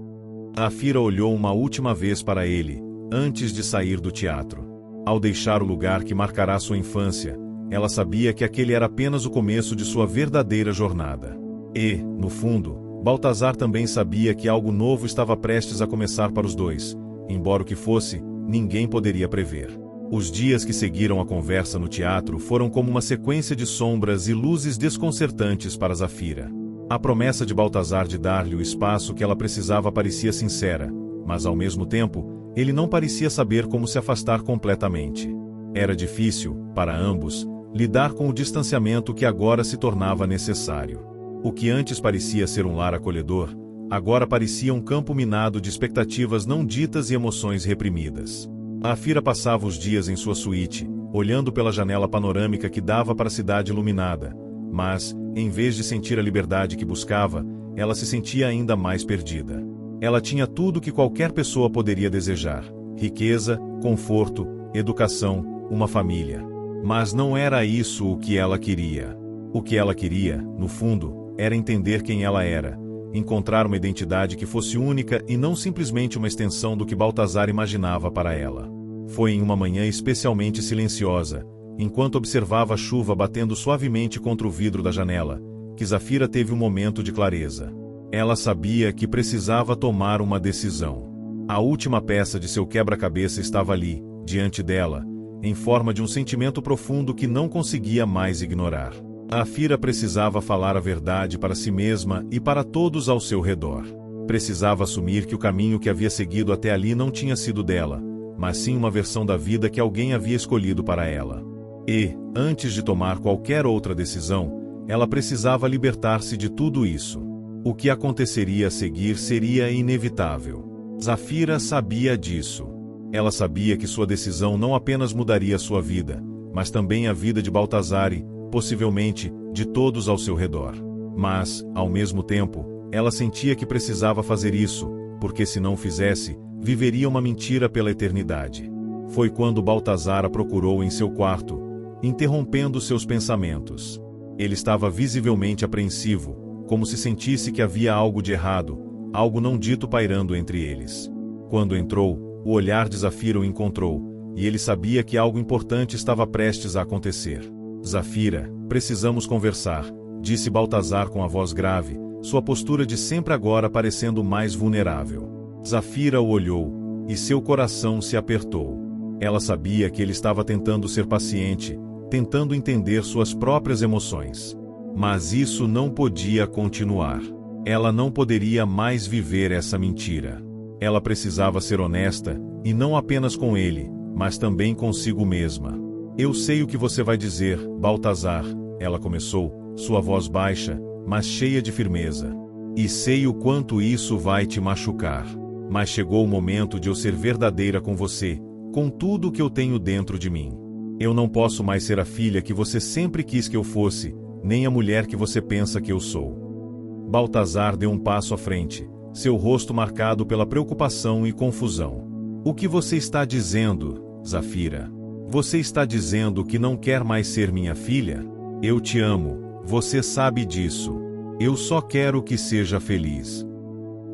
Speaker 1: Zafira olhou uma última vez para ele, antes de sair do teatro. Ao deixar o lugar que marcará sua infância, ela sabia que aquele era apenas o começo de sua verdadeira jornada. E, no fundo, Baltazar também sabia que algo novo estava prestes a começar para os dois, embora o que fosse, ninguém poderia prever. Os dias que seguiram a conversa no teatro foram como uma sequência de sombras e luzes desconcertantes para Zafira. A promessa de Baltazar de dar-lhe o espaço que ela precisava parecia sincera, mas ao mesmo tempo, ele não parecia saber como se afastar completamente. Era difícil, para ambos, lidar com o distanciamento que agora se tornava necessário. O que antes parecia ser um lar acolhedor, agora parecia um campo minado de expectativas não ditas e emoções reprimidas. Zafira passava os dias em sua suíte, olhando pela janela panorâmica que dava para a cidade iluminada, mas, em vez de sentir a liberdade que buscava, ela se sentia ainda mais perdida. Ela tinha tudo que qualquer pessoa poderia desejar: riqueza, conforto, educação, uma família. Mas não era isso o que ela queria. O que ela queria, no fundo, era entender quem ela era, encontrar uma identidade que fosse única e não simplesmente uma extensão do que Baltazar imaginava para ela. Foi em uma manhã especialmente silenciosa, enquanto observava a chuva batendo suavemente contra o vidro da janela, que Zafira teve um momento de clareza. Ela sabia que precisava tomar uma decisão. A última peça de seu quebra-cabeça estava ali, diante dela, em forma de um sentimento profundo que não conseguia mais ignorar. Zafira precisava falar a verdade para si mesma e para todos ao seu redor. Precisava assumir que o caminho que havia seguido até ali não tinha sido dela, mas sim uma versão da vida que alguém havia escolhido para ela. E, antes de tomar qualquer outra decisão, ela precisava libertar-se de tudo isso. O que aconteceria a seguir seria inevitável. Zafira sabia disso. Ela sabia que sua decisão não apenas mudaria sua vida, mas também a vida de Baltazar e, possivelmente, de todos ao seu redor. Mas, ao mesmo tempo, ela sentia que precisava fazer isso, porque se não fizesse, viveria uma mentira pela eternidade. Foi quando Baltazar a procurou em seu quarto, interrompendo seus pensamentos. Ele estava visivelmente apreensivo, como se sentisse que havia algo de errado, algo não dito pairando entre eles. Quando entrou, o olhar de Zafira o encontrou, e ele sabia que algo importante estava prestes a acontecer. Zafira, precisamos conversar, disse Baltazar com a voz grave, sua postura de sempre agora parecendo mais vulnerável. Zafira o olhou, e seu coração se apertou. Ela sabia que ele estava tentando ser paciente, tentando entender suas próprias emoções. Mas isso não podia continuar. Ela não poderia mais viver essa mentira. Ela precisava ser honesta, e não apenas com ele, mas também consigo mesma. Eu sei o que você vai dizer, Baltazar, ela começou, sua voz baixa, mas cheia de firmeza. E sei o quanto isso vai te machucar. Mas chegou o momento de eu ser verdadeira com você, com tudo o que eu tenho dentro de mim. Eu não posso mais ser a filha que você sempre quis que eu fosse, nem a mulher que você pensa que eu sou. Baltazar deu um passo à frente, seu rosto marcado pela preocupação e confusão. O que você está dizendo, Zafira? Você está dizendo que não quer mais ser minha filha? Eu te amo, você sabe disso. Eu só quero que seja feliz.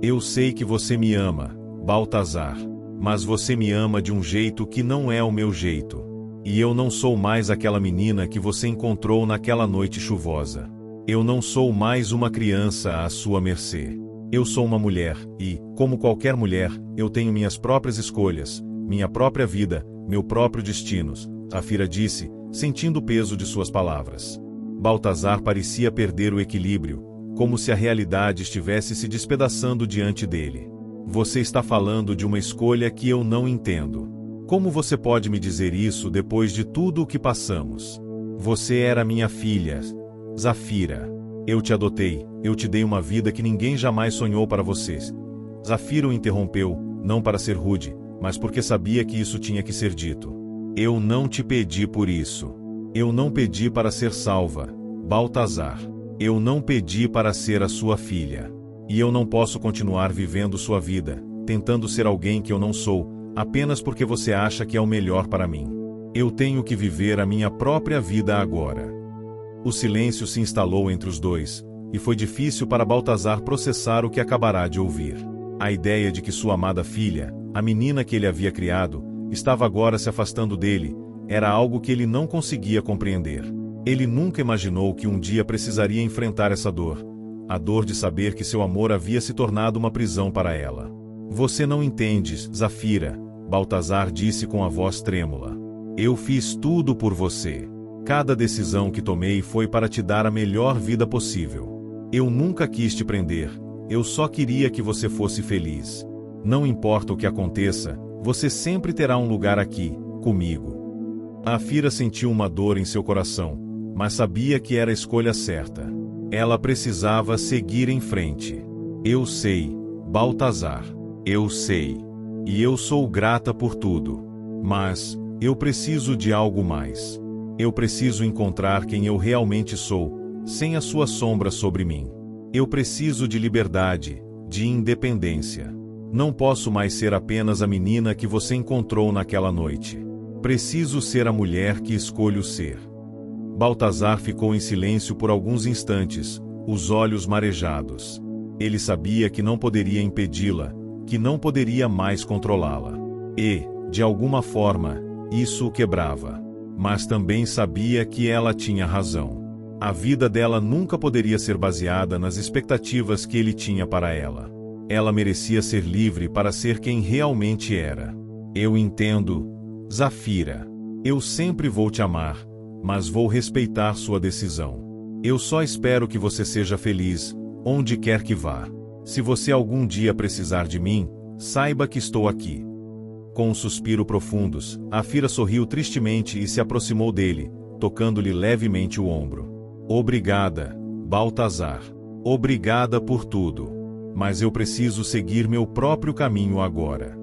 Speaker 1: Eu sei que você me ama, Baltazar, mas você me ama de um jeito que não é o meu jeito. E eu não sou mais aquela menina que você encontrou naquela noite chuvosa. Eu não sou mais uma criança à sua mercê. Eu sou uma mulher, e, como qualquer mulher, eu tenho minhas próprias escolhas, minha própria vida, meu próprio destino, Zafira disse, sentindo o peso de suas palavras. Baltazar parecia perder o equilíbrio, como se a realidade estivesse se despedaçando diante dele. Você está falando de uma escolha que eu não entendo. Como você pode me dizer isso depois de tudo o que passamos? Você era minha filha, Zafira. Eu te adotei, eu te dei uma vida que ninguém jamais sonhou para vocês. Zafira o interrompeu, não para ser rude, mas porque sabia que isso tinha que ser dito. Eu não te pedi por isso. Eu não pedi para ser salva, Baltazar. Eu não pedi para ser a sua filha. E eu não posso continuar vivendo sua vida, tentando ser alguém que eu não sou, apenas porque você acha que é o melhor para mim. Eu tenho que viver a minha própria vida agora. O silêncio se instalou entre os dois, e foi difícil para Baltazar processar o que acabará de ouvir. A ideia de que sua amada filha, a menina que ele havia criado, estava agora se afastando dele, era algo que ele não conseguia compreender. Ele nunca imaginou que um dia precisaria enfrentar essa dor, a dor de saber que seu amor havia se tornado uma prisão para ela. Você não entende, Zafira, Baltazar disse com a voz trêmula. Eu fiz tudo por você. Cada decisão que tomei foi para te dar a melhor vida possível. Eu nunca quis te prender, eu só queria que você fosse feliz. Não importa o que aconteça, você sempre terá um lugar aqui, comigo. Zafira sentiu uma dor em seu coração, mas sabia que era a escolha certa. Ela precisava seguir em frente. Eu sei, Baltazar, eu sei. E eu sou grata por tudo. Mas, eu preciso de algo mais. Eu preciso encontrar quem eu realmente sou, sem a sua sombra sobre mim. Eu preciso de liberdade, de independência. Não posso mais ser apenas a menina que você encontrou naquela noite. Preciso ser a mulher que escolho ser. Baltazar ficou em silêncio por alguns instantes, os olhos marejados. Ele sabia que não poderia impedi-la, que não poderia mais controlá-la. E, de alguma forma, isso o quebrava. Mas também sabia que ela tinha razão. A vida dela nunca poderia ser baseada nas expectativas que ele tinha para ela. Ela merecia ser livre para ser quem realmente era. Eu entendo, Zafira. Eu sempre vou te amar, mas vou respeitar sua decisão. Eu só espero que você seja feliz, onde quer que vá. Se você algum dia precisar de mim, saiba que estou aqui. Com um suspiro profundo, Zafira sorriu tristemente e se aproximou dele, tocando-lhe levemente o ombro. Obrigada, Baltazar. Obrigada por tudo. Mas eu preciso seguir meu próprio caminho agora.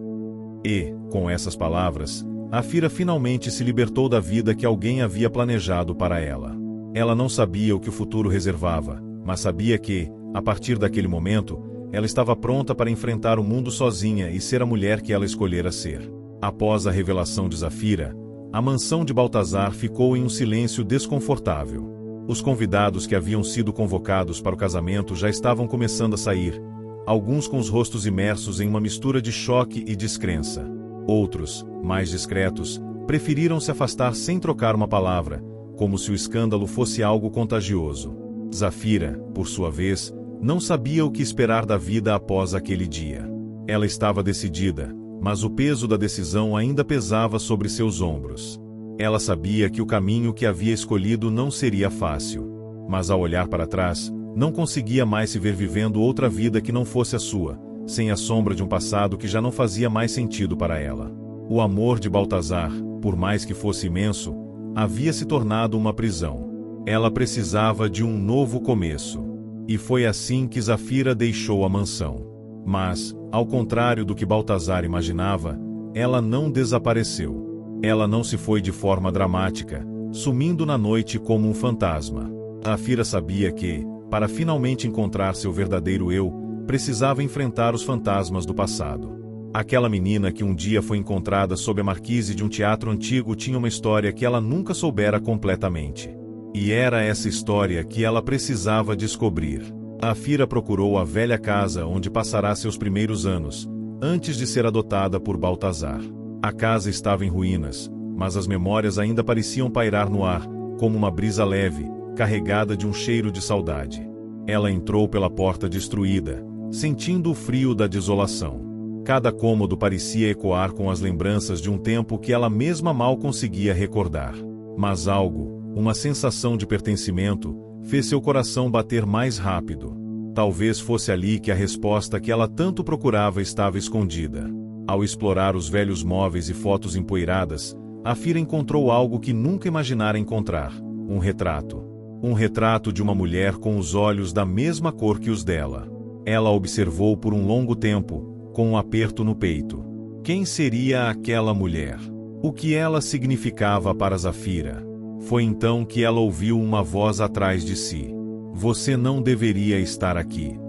Speaker 1: E, com essas palavras, Zafira finalmente se libertou da vida que alguém havia planejado para ela. Ela não sabia o que o futuro reservava, mas sabia que, a partir daquele momento, ela estava pronta para enfrentar o mundo sozinha e ser a mulher que ela escolhera ser. Após a revelação de Zafira, a mansão de Baltazar ficou em um silêncio desconfortável. Os convidados que haviam sido convocados para o casamento já estavam começando a sair, alguns com os rostos imersos em uma mistura de choque e descrença. Outros, mais discretos, preferiram se afastar sem trocar uma palavra, como se o escândalo fosse algo contagioso. Zafira, por sua vez, não sabia o que esperar da vida após aquele dia. Ela estava decidida, mas o peso da decisão ainda pesava sobre seus ombros. Ela sabia que o caminho que havia escolhido não seria fácil, mas ao olhar para trás, não conseguia mais se ver vivendo outra vida que não fosse a sua, sem a sombra de um passado que já não fazia mais sentido para ela. O amor de Baltazar, por mais que fosse imenso, havia se tornado uma prisão. Ela precisava de um novo começo. E foi assim que Zafira deixou a mansão. Mas, ao contrário do que Baltazar imaginava, ela não desapareceu. Ela não se foi de forma dramática, sumindo na noite como um fantasma. Zafira sabia que, para finalmente encontrar seu verdadeiro eu, precisava enfrentar os fantasmas do passado. Aquela menina que um dia foi encontrada sob a marquise de um teatro antigo tinha uma história que ela nunca soubera completamente. E era essa história que ela precisava descobrir. Zafira procurou a velha casa onde passará seus primeiros anos, antes de ser adotada por Baltazar. A casa estava em ruínas, mas as memórias ainda pareciam pairar no ar, como uma brisa leve, carregada de um cheiro de saudade. Ela entrou pela porta destruída, sentindo o frio da desolação. Cada cômodo parecia ecoar com as lembranças de um tempo que ela mesma mal conseguia recordar. Mas algo, uma sensação de pertencimento, fez seu coração bater mais rápido. Talvez fosse ali que a resposta que ela tanto procurava estava escondida. Ao explorar os velhos móveis e fotos empoeiradas, Zafira encontrou algo que nunca imaginara encontrar: um retrato. Um retrato de uma mulher com os olhos da mesma cor que os dela. Ela observou por um longo tempo, com um aperto no peito. Quem seria aquela mulher? O que ela significava para Zafira? Foi então que ela ouviu uma voz atrás de si. Você não deveria estar aqui.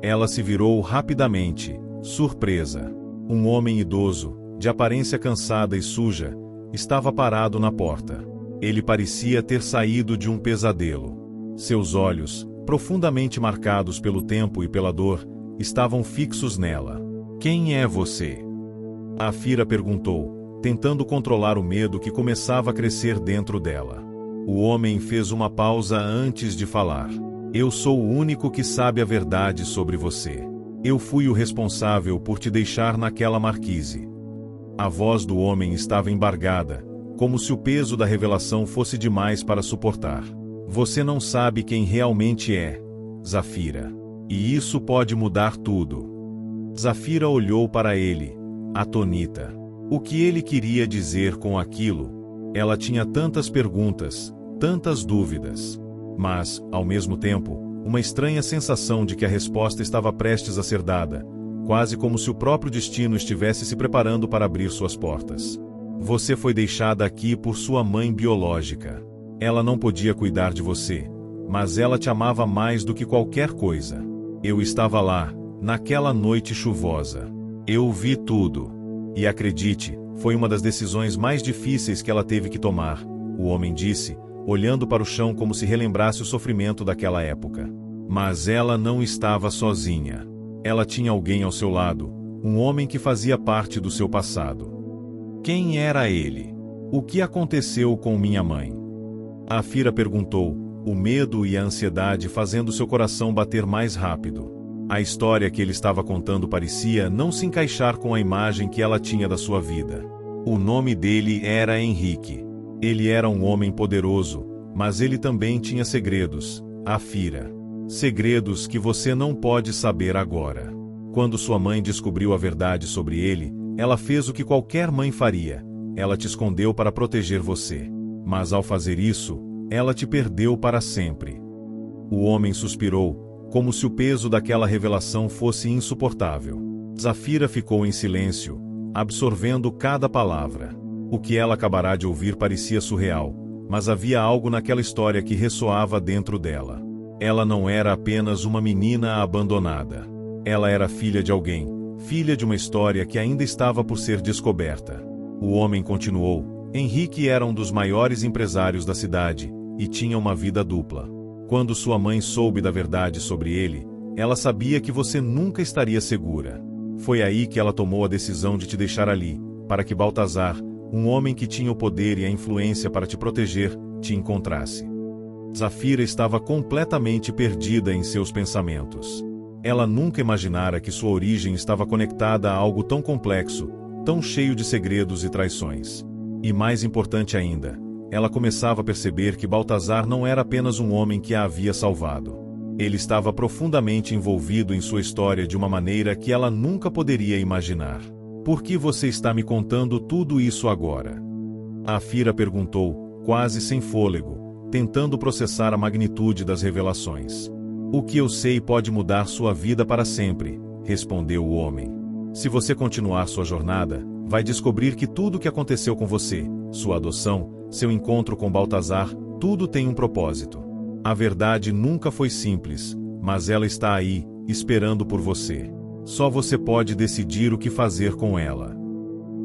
Speaker 1: Ela se virou rapidamente, surpresa. Um homem idoso, de aparência cansada e suja, estava parado na porta. Ele parecia ter saído de um pesadelo. Seus olhos, profundamente marcados pelo tempo e pela dor, estavam fixos nela. Quem é você? Zafira perguntou, tentando controlar o medo que começava a crescer dentro dela. O homem fez uma pausa antes de falar. Eu sou o único que sabe a verdade sobre você. Eu fui o responsável por te deixar naquela marquise. A voz do homem estava embargada, como se o peso da revelação fosse demais para suportar. Você não sabe quem realmente é, Zafira. E isso pode mudar tudo. Zafira olhou para ele, atônita. O que ele queria dizer com aquilo? Ela tinha tantas perguntas, tantas dúvidas. Mas, ao mesmo tempo, uma estranha sensação de que a resposta estava prestes a ser dada, quase como se o próprio destino estivesse se preparando para abrir suas portas. Você foi deixada aqui por sua mãe biológica. Ela não podia cuidar de você, mas ela te amava mais do que qualquer coisa. Eu estava lá, naquela noite chuvosa. Eu vi tudo. E acredite, foi uma das decisões mais difíceis que ela teve que tomar, o homem disse, olhando para o chão como se relembrasse o sofrimento daquela época. Mas ela não estava sozinha. Ela tinha alguém ao seu lado, um homem que fazia parte do seu passado. Quem era ele? O que aconteceu com minha mãe? Zafira perguntou, o medo e a ansiedade fazendo seu coração bater mais rápido. A história que ele estava contando parecia não se encaixar com a imagem que ela tinha da sua vida. O nome dele era Henrique. Ele era um homem poderoso, mas ele também tinha segredos, Zafira. Segredos que você não pode saber agora. Quando sua mãe descobriu a verdade sobre ele, ela fez o que qualquer mãe faria. Ela te escondeu para proteger você. Mas ao fazer isso, ela te perdeu para sempre. O homem suspirou, como se o peso daquela revelação fosse insuportável. Zafira ficou em silêncio, absorvendo cada palavra. O que ela acabará de ouvir parecia surreal, mas havia algo naquela história que ressoava dentro dela. Ela não era apenas uma menina abandonada. Ela era filha de alguém, filha de uma história que ainda estava por ser descoberta. O homem continuou: Henrique era um dos maiores empresários da cidade, e tinha uma vida dupla. Quando sua mãe soube da verdade sobre ele, ela sabia que você nunca estaria segura. Foi aí que ela tomou a decisão de te deixar ali, para que Baltazar, um homem que tinha o poder e a influência para te proteger, te encontrasse. Zafira estava completamente perdida em seus pensamentos. Ela nunca imaginara que sua origem estava conectada a algo tão complexo, tão cheio de segredos e traições. E mais importante ainda, ela começava a perceber que Baltazar não era apenas um homem que a havia salvado. Ele estava profundamente envolvido em sua história de uma maneira que ela nunca poderia imaginar. Por que você está me contando tudo isso agora? Zafira perguntou, quase sem fôlego, tentando processar a magnitude das revelações. O que eu sei pode mudar sua vida para sempre, respondeu o homem. Se você continuar sua jornada, vai descobrir que tudo o que aconteceu com você, sua adoção, seu encontro com Baltazar, tudo tem um propósito. A verdade nunca foi simples, mas ela está aí, esperando por você. Só você pode decidir o que fazer com ela.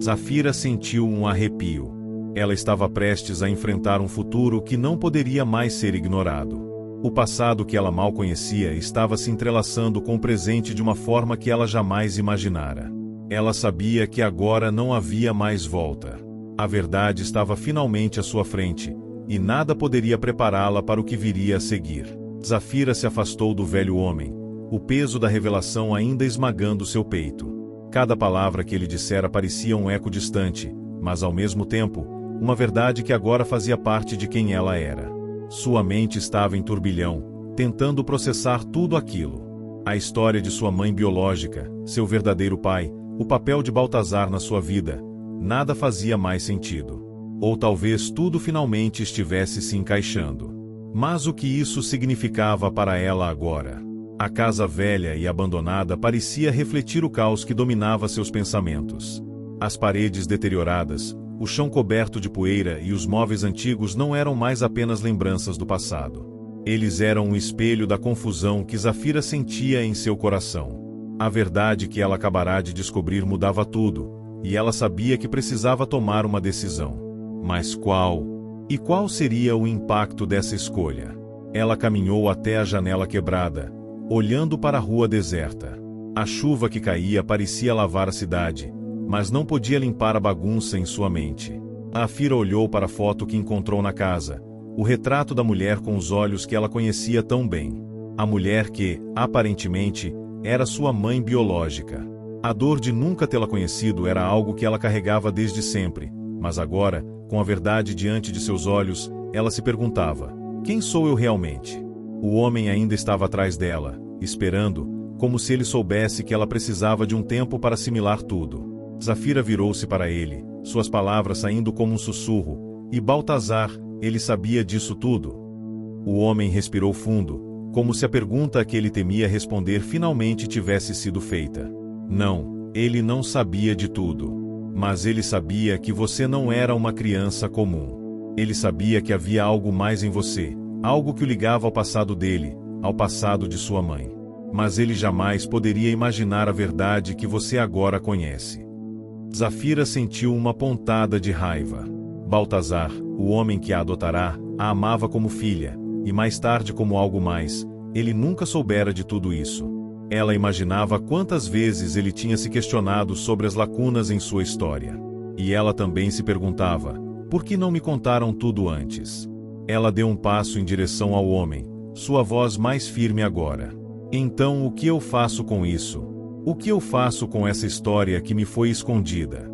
Speaker 1: Zafira sentiu um arrepio. Ela estava prestes a enfrentar um futuro que não poderia mais ser ignorado. O passado que ela mal conhecia estava se entrelaçando com o presente de uma forma que ela jamais imaginara. Ela sabia que agora não havia mais volta. A verdade estava finalmente à sua frente, e nada poderia prepará-la para o que viria a seguir. Zafira se afastou do velho homem, o peso da revelação ainda esmagando seu peito. Cada palavra que ele dissera parecia um eco distante, mas ao mesmo tempo, uma verdade que agora fazia parte de quem ela era. Sua mente estava em turbilhão, tentando processar tudo aquilo. A história de sua mãe biológica, seu verdadeiro pai, o papel de Baltazar na sua vida, nada fazia mais sentido. Ou talvez tudo finalmente estivesse se encaixando. Mas o que isso significava para ela agora? A casa velha e abandonada parecia refletir o caos que dominava seus pensamentos. As paredes deterioradas, o chão coberto de poeira e os móveis antigos não eram mais apenas lembranças do passado. Eles eram um espelho da confusão que Zafira sentia em seu coração. A verdade que ela acabará de descobrir mudava tudo, e ela sabia que precisava tomar uma decisão. Mas qual? E qual seria o impacto dessa escolha? Ela caminhou até a janela quebrada, olhando para a rua deserta. A chuva que caía parecia lavar a cidade, mas não podia limpar a bagunça em sua mente. Zafira olhou para a foto que encontrou na casa, o retrato da mulher com os olhos que ela conhecia tão bem. A mulher que, aparentemente, era sua mãe biológica. A dor de nunca tê-la conhecido era algo que ela carregava desde sempre, mas agora, com a verdade diante de seus olhos, ela se perguntava: quem sou eu realmente? O homem ainda estava atrás dela, esperando, como se ele soubesse que ela precisava de um tempo para assimilar tudo. Zafira virou-se para ele, suas palavras saindo como um sussurro, e Baltazar, ele sabia disso tudo? O homem respirou fundo, como se a pergunta a que ele temia responder finalmente tivesse sido feita. Não, ele não sabia de tudo. Mas ele sabia que você não era uma criança comum. Ele sabia que havia algo mais em você, algo que o ligava ao passado dele, ao passado de sua mãe. Mas ele jamais poderia imaginar a verdade que você agora conhece. Zafira sentiu uma pontada de raiva. Baltazar, o homem que a adotará, a amava como filha, e mais tarde como algo mais. Ele nunca soubera de tudo isso. Ela imaginava quantas vezes ele tinha se questionado sobre as lacunas em sua história. E ela também se perguntava: por que não me contaram tudo antes? Ela deu um passo em direção ao homem, sua voz mais firme agora. Então o que eu faço com isso? O que eu faço com essa história que me foi escondida?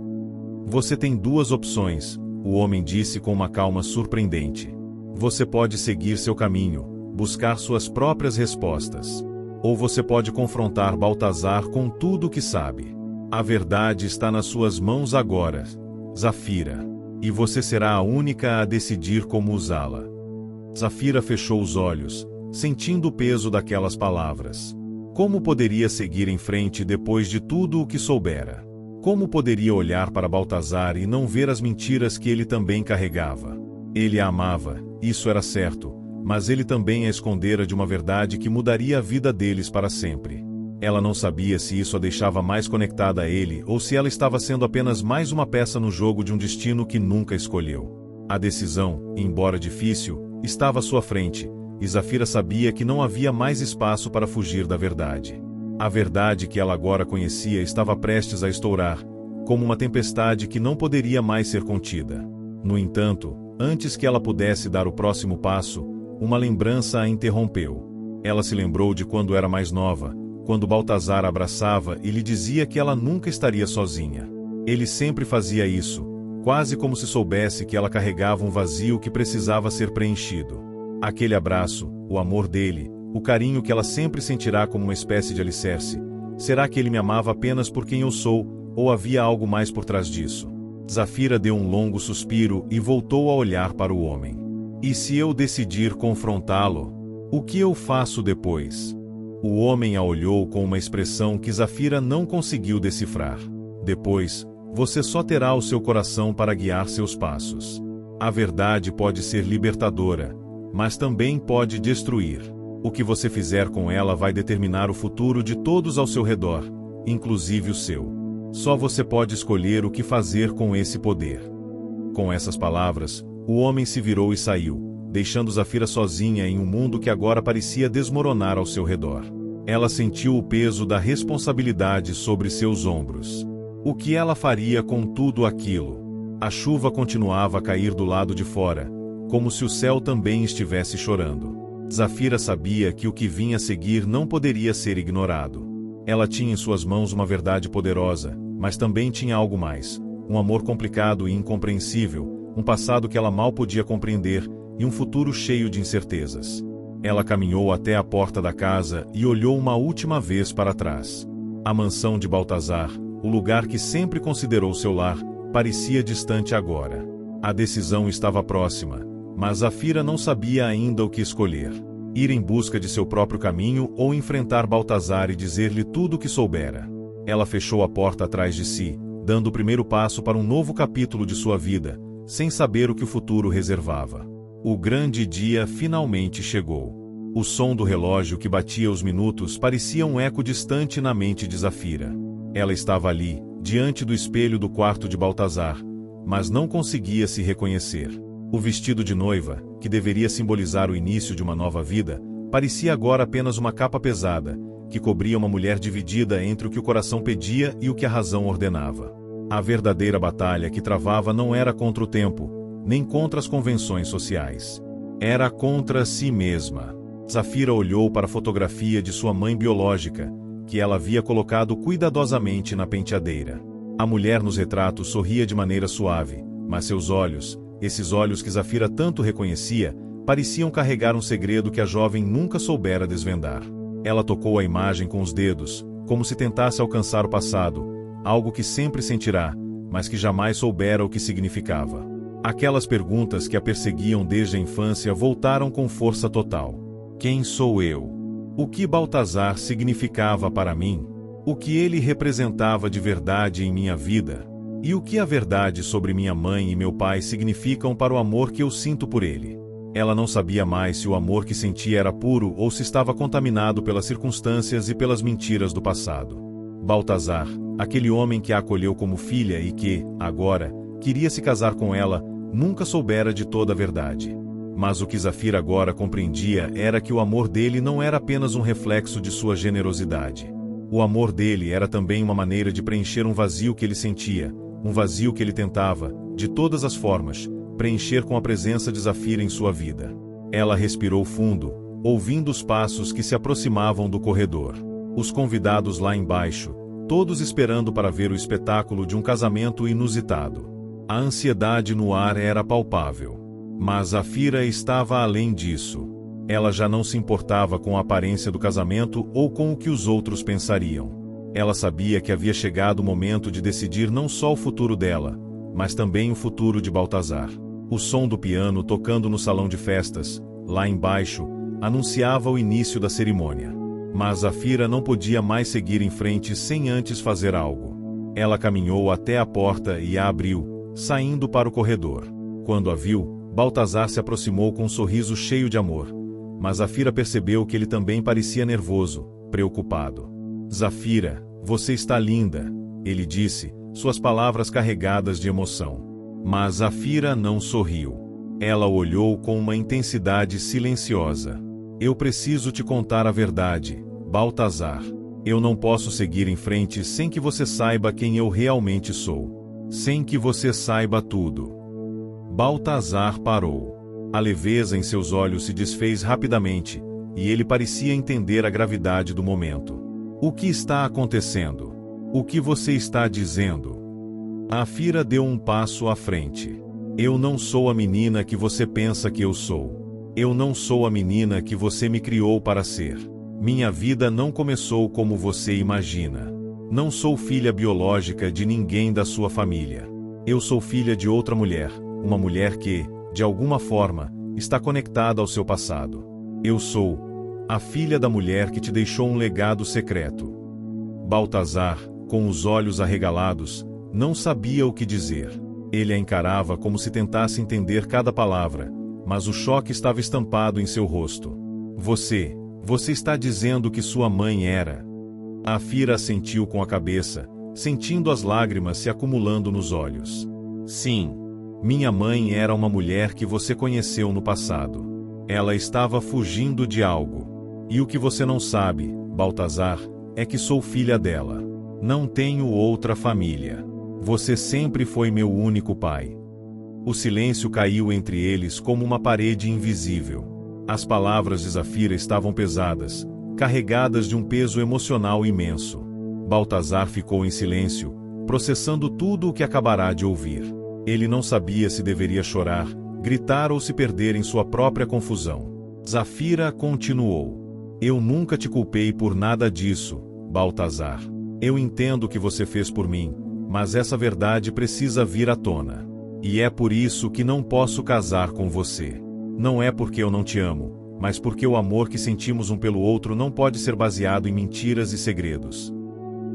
Speaker 1: Você tem duas opções, o homem disse com uma calma surpreendente. Você pode seguir seu caminho, buscar suas próprias respostas. Ou você pode confrontar Baltazar com tudo o que sabe. A verdade está nas suas mãos agora, Zafira. E você será a única a decidir como usá-la. Zafira fechou os olhos, sentindo o peso daquelas palavras. Como poderia seguir em frente depois de tudo o que soubera? Como poderia olhar para Baltazar e não ver as mentiras que ele também carregava? Ele a amava, isso era certo, mas ele também a escondera de uma verdade que mudaria a vida deles para sempre. Ela não sabia se isso a deixava mais conectada a ele ou se ela estava sendo apenas mais uma peça no jogo de um destino que nunca escolheu. A decisão, embora difícil, estava à sua frente, e Zafira sabia que não havia mais espaço para fugir da verdade. A verdade que ela agora conhecia estava prestes a estourar, como uma tempestade que não poderia mais ser contida. No entanto, antes que ela pudesse dar o próximo passo, uma lembrança a interrompeu. Ela se lembrou de quando era mais nova, quando Baltazar a abraçava e lhe dizia que ela nunca estaria sozinha. Ele sempre fazia isso, quase como se soubesse que ela carregava um vazio que precisava ser preenchido. Aquele abraço, o amor dele, o carinho que ela sempre sentirá como uma espécie de alicerce. Será que ele me amava apenas por quem eu sou, ou havia algo mais por trás disso? Zafira deu um longo suspiro e voltou a olhar para o homem. E se eu decidir confrontá-lo? O que eu faço depois? O homem a olhou com uma expressão que Zafira não conseguiu decifrar. Depois, você só terá o seu coração para guiar seus passos. A verdade pode ser libertadora, mas também pode destruir. O que você fizer com ela vai determinar o futuro de todos ao seu redor, inclusive o seu. Só você pode escolher o que fazer com esse poder. Com essas palavras, o homem se virou e saiu, deixando Zafira sozinha em um mundo que agora parecia desmoronar ao seu redor. Ela sentiu o peso da responsabilidade sobre seus ombros. O que ela faria com tudo aquilo? A chuva continuava a cair do lado de fora, como se o céu também estivesse chorando. Zafira sabia que o que vinha a seguir não poderia ser ignorado. Ela tinha em suas mãos uma verdade poderosa, mas também tinha algo mais, um amor complicado e incompreensível, um passado que ela mal podia compreender, e um futuro cheio de incertezas. Ela caminhou até a porta da casa e olhou uma última vez para trás. A mansão de Baltazar, o lugar que sempre considerou seu lar, parecia distante agora. A decisão estava próxima, mas Zafira não sabia ainda o que escolher. Ir em busca de seu próprio caminho ou enfrentar Baltazar e dizer-lhe tudo o que soubera. Ela fechou a porta atrás de si, dando o primeiro passo para um novo capítulo de sua vida, sem saber o que o futuro reservava. O grande dia finalmente chegou. O som do relógio que batia os minutos parecia um eco distante na mente de Zafira. Ela estava ali, diante do espelho do quarto de Baltazar, mas não conseguia se reconhecer. O vestido de noiva, que deveria simbolizar o início de uma nova vida, parecia agora apenas uma capa pesada, que cobria uma mulher dividida entre o que o coração pedia e o que a razão ordenava. A verdadeira batalha que travava não era contra o tempo, nem contra as convenções sociais. Era contra si mesma. Zafira olhou para a fotografia de sua mãe biológica, que ela havia colocado cuidadosamente na penteadeira. A mulher nos retratos sorria de maneira suave, mas seus olhos, esses olhos que Zafira tanto reconhecia, pareciam carregar um segredo que a jovem nunca soubera desvendar. Ela tocou a imagem com os dedos, como se tentasse alcançar o passado, algo que sempre sentirá, mas que jamais soubera o que significava. Aquelas perguntas que a perseguiam desde a infância voltaram com força total. Quem sou eu? O que Baltazar significava para mim? O que ele representava de verdade em minha vida? E o que a verdade sobre minha mãe e meu pai significam para o amor que eu sinto por ele? Ela não sabia mais se o amor que sentia era puro ou se estava contaminado pelas circunstâncias e pelas mentiras do passado. Baltazar, aquele homem que a acolheu como filha e que, agora, queria se casar com ela, nunca soubera de toda a verdade. Mas o que Zafira agora compreendia era que o amor dele não era apenas um reflexo de sua generosidade. O amor dele era também uma maneira de preencher um vazio que ele sentia, um vazio que ele tentava, de todas as formas, preencher com a presença de Zafira em sua vida. Ela respirou fundo, ouvindo os passos que se aproximavam do corredor. Os convidados lá embaixo, todos esperando para ver o espetáculo de um casamento inusitado. A ansiedade no ar era palpável. Mas Zafira estava além disso. Ela já não se importava com a aparência do casamento ou com o que os outros pensariam. Ela sabia que havia chegado o momento de decidir não só o futuro dela, mas também o futuro de Baltazar. O som do piano tocando no salão de festas, lá embaixo, anunciava o início da cerimônia. Mas Zafira não podia mais seguir em frente sem antes fazer algo. Ela caminhou até a porta e a abriu, saindo para o corredor. Quando a viu, Baltazar se aproximou com um sorriso cheio de amor, mas Zafira percebeu que ele também parecia nervoso, preocupado. Zafira, você está linda, ele disse, suas palavras carregadas de emoção. Mas Zafira não sorriu. Ela olhou com uma intensidade silenciosa. Eu preciso te contar a verdade, Baltazar. Eu não posso seguir em frente sem que você saiba quem eu realmente sou. Sem que você saiba tudo. Baltazar parou. A leveza em seus olhos se desfez rapidamente, e ele parecia entender a gravidade do momento. O que está acontecendo? O que você está dizendo? Zafira deu um passo à frente. Eu não sou a menina que você pensa que eu sou. Eu não sou a menina que você me criou para ser. Minha vida não começou como você imagina. Não sou filha biológica de ninguém da sua família. Eu sou filha de outra mulher, uma mulher que, de alguma forma, está conectada ao seu passado. Eu sou a filha da mulher que te deixou um legado secreto. Baltazar, com os olhos arregalados, não sabia o que dizer. Ele a encarava como se tentasse entender cada palavra, mas o choque estava estampado em seu rosto. Você está dizendo que sua mãe era... Zafira assentiu com a cabeça, sentindo as lágrimas se acumulando nos olhos. Sim, minha mãe era uma mulher que você conheceu no passado. Ela estava fugindo de algo. E o que você não sabe, Baltazar, é que sou filha dela. Não tenho outra família. Você sempre foi meu único pai. O silêncio caiu entre eles como uma parede invisível. As palavras de Zafira estavam pesadas, carregadas de um peso emocional imenso. Baltazar ficou em silêncio, processando tudo o que acabará de ouvir. Ele não sabia se deveria chorar, gritar ou se perder em sua própria confusão. Zafira continuou. Eu nunca te culpei por nada disso, Baltazar. Eu entendo o que você fez por mim, mas essa verdade precisa vir à tona. E é por isso que não posso casar com você. Não é porque eu não te amo, mas porque o amor que sentimos um pelo outro não pode ser baseado em mentiras e segredos.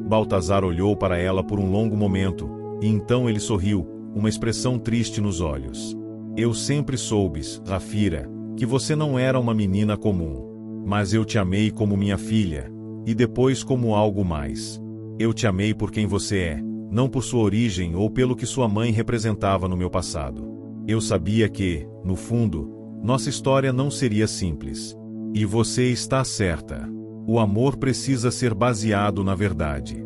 Speaker 1: Baltazar olhou para ela por um longo momento, e então ele sorriu, uma expressão triste nos olhos. Eu sempre soube, Zafira, que você não era uma menina comum. Mas eu te amei como minha filha, e depois como algo mais. Eu te amei por quem você é, não por sua origem ou pelo que sua mãe representava no meu passado. Eu sabia que, no fundo, nossa história não seria simples. E você está certa. O amor precisa ser baseado na verdade.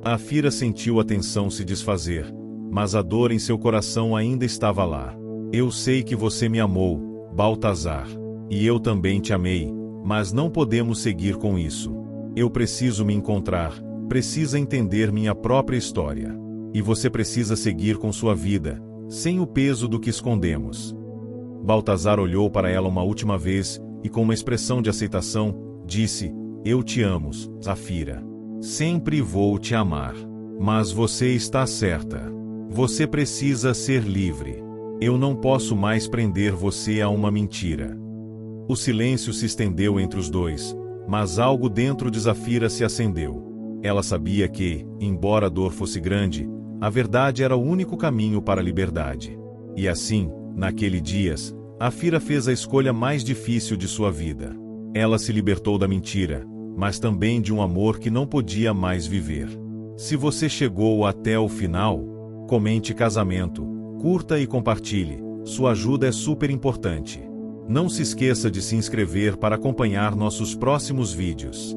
Speaker 1: Zafira sentiu a tensão se desfazer, mas a dor em seu coração ainda estava lá. Eu sei que você me amou, Baltazar. E eu também te amei, mas não podemos seguir com isso. Eu preciso me encontrar, precisa entender minha própria história. E você precisa seguir com sua vida, sem o peso do que escondemos. Baltazar olhou para ela uma última vez, e com uma expressão de aceitação, disse, eu te amo, Zafira. Sempre vou te amar. Mas você está certa. Você precisa ser livre. Eu não posso mais prender você a uma mentira. O silêncio se estendeu entre os dois, mas algo dentro de Zafira se acendeu. Ela sabia que, embora a dor fosse grande, a verdade era o único caminho para a liberdade. E assim, naquele dia, Zafira fez a escolha mais difícil de sua vida. Ela se libertou da mentira, mas também de um amor que não podia mais viver. Se você chegou até o final, comente casamento, curta e compartilhe, sua ajuda é super importante. Não se esqueça de se inscrever para acompanhar nossos próximos vídeos.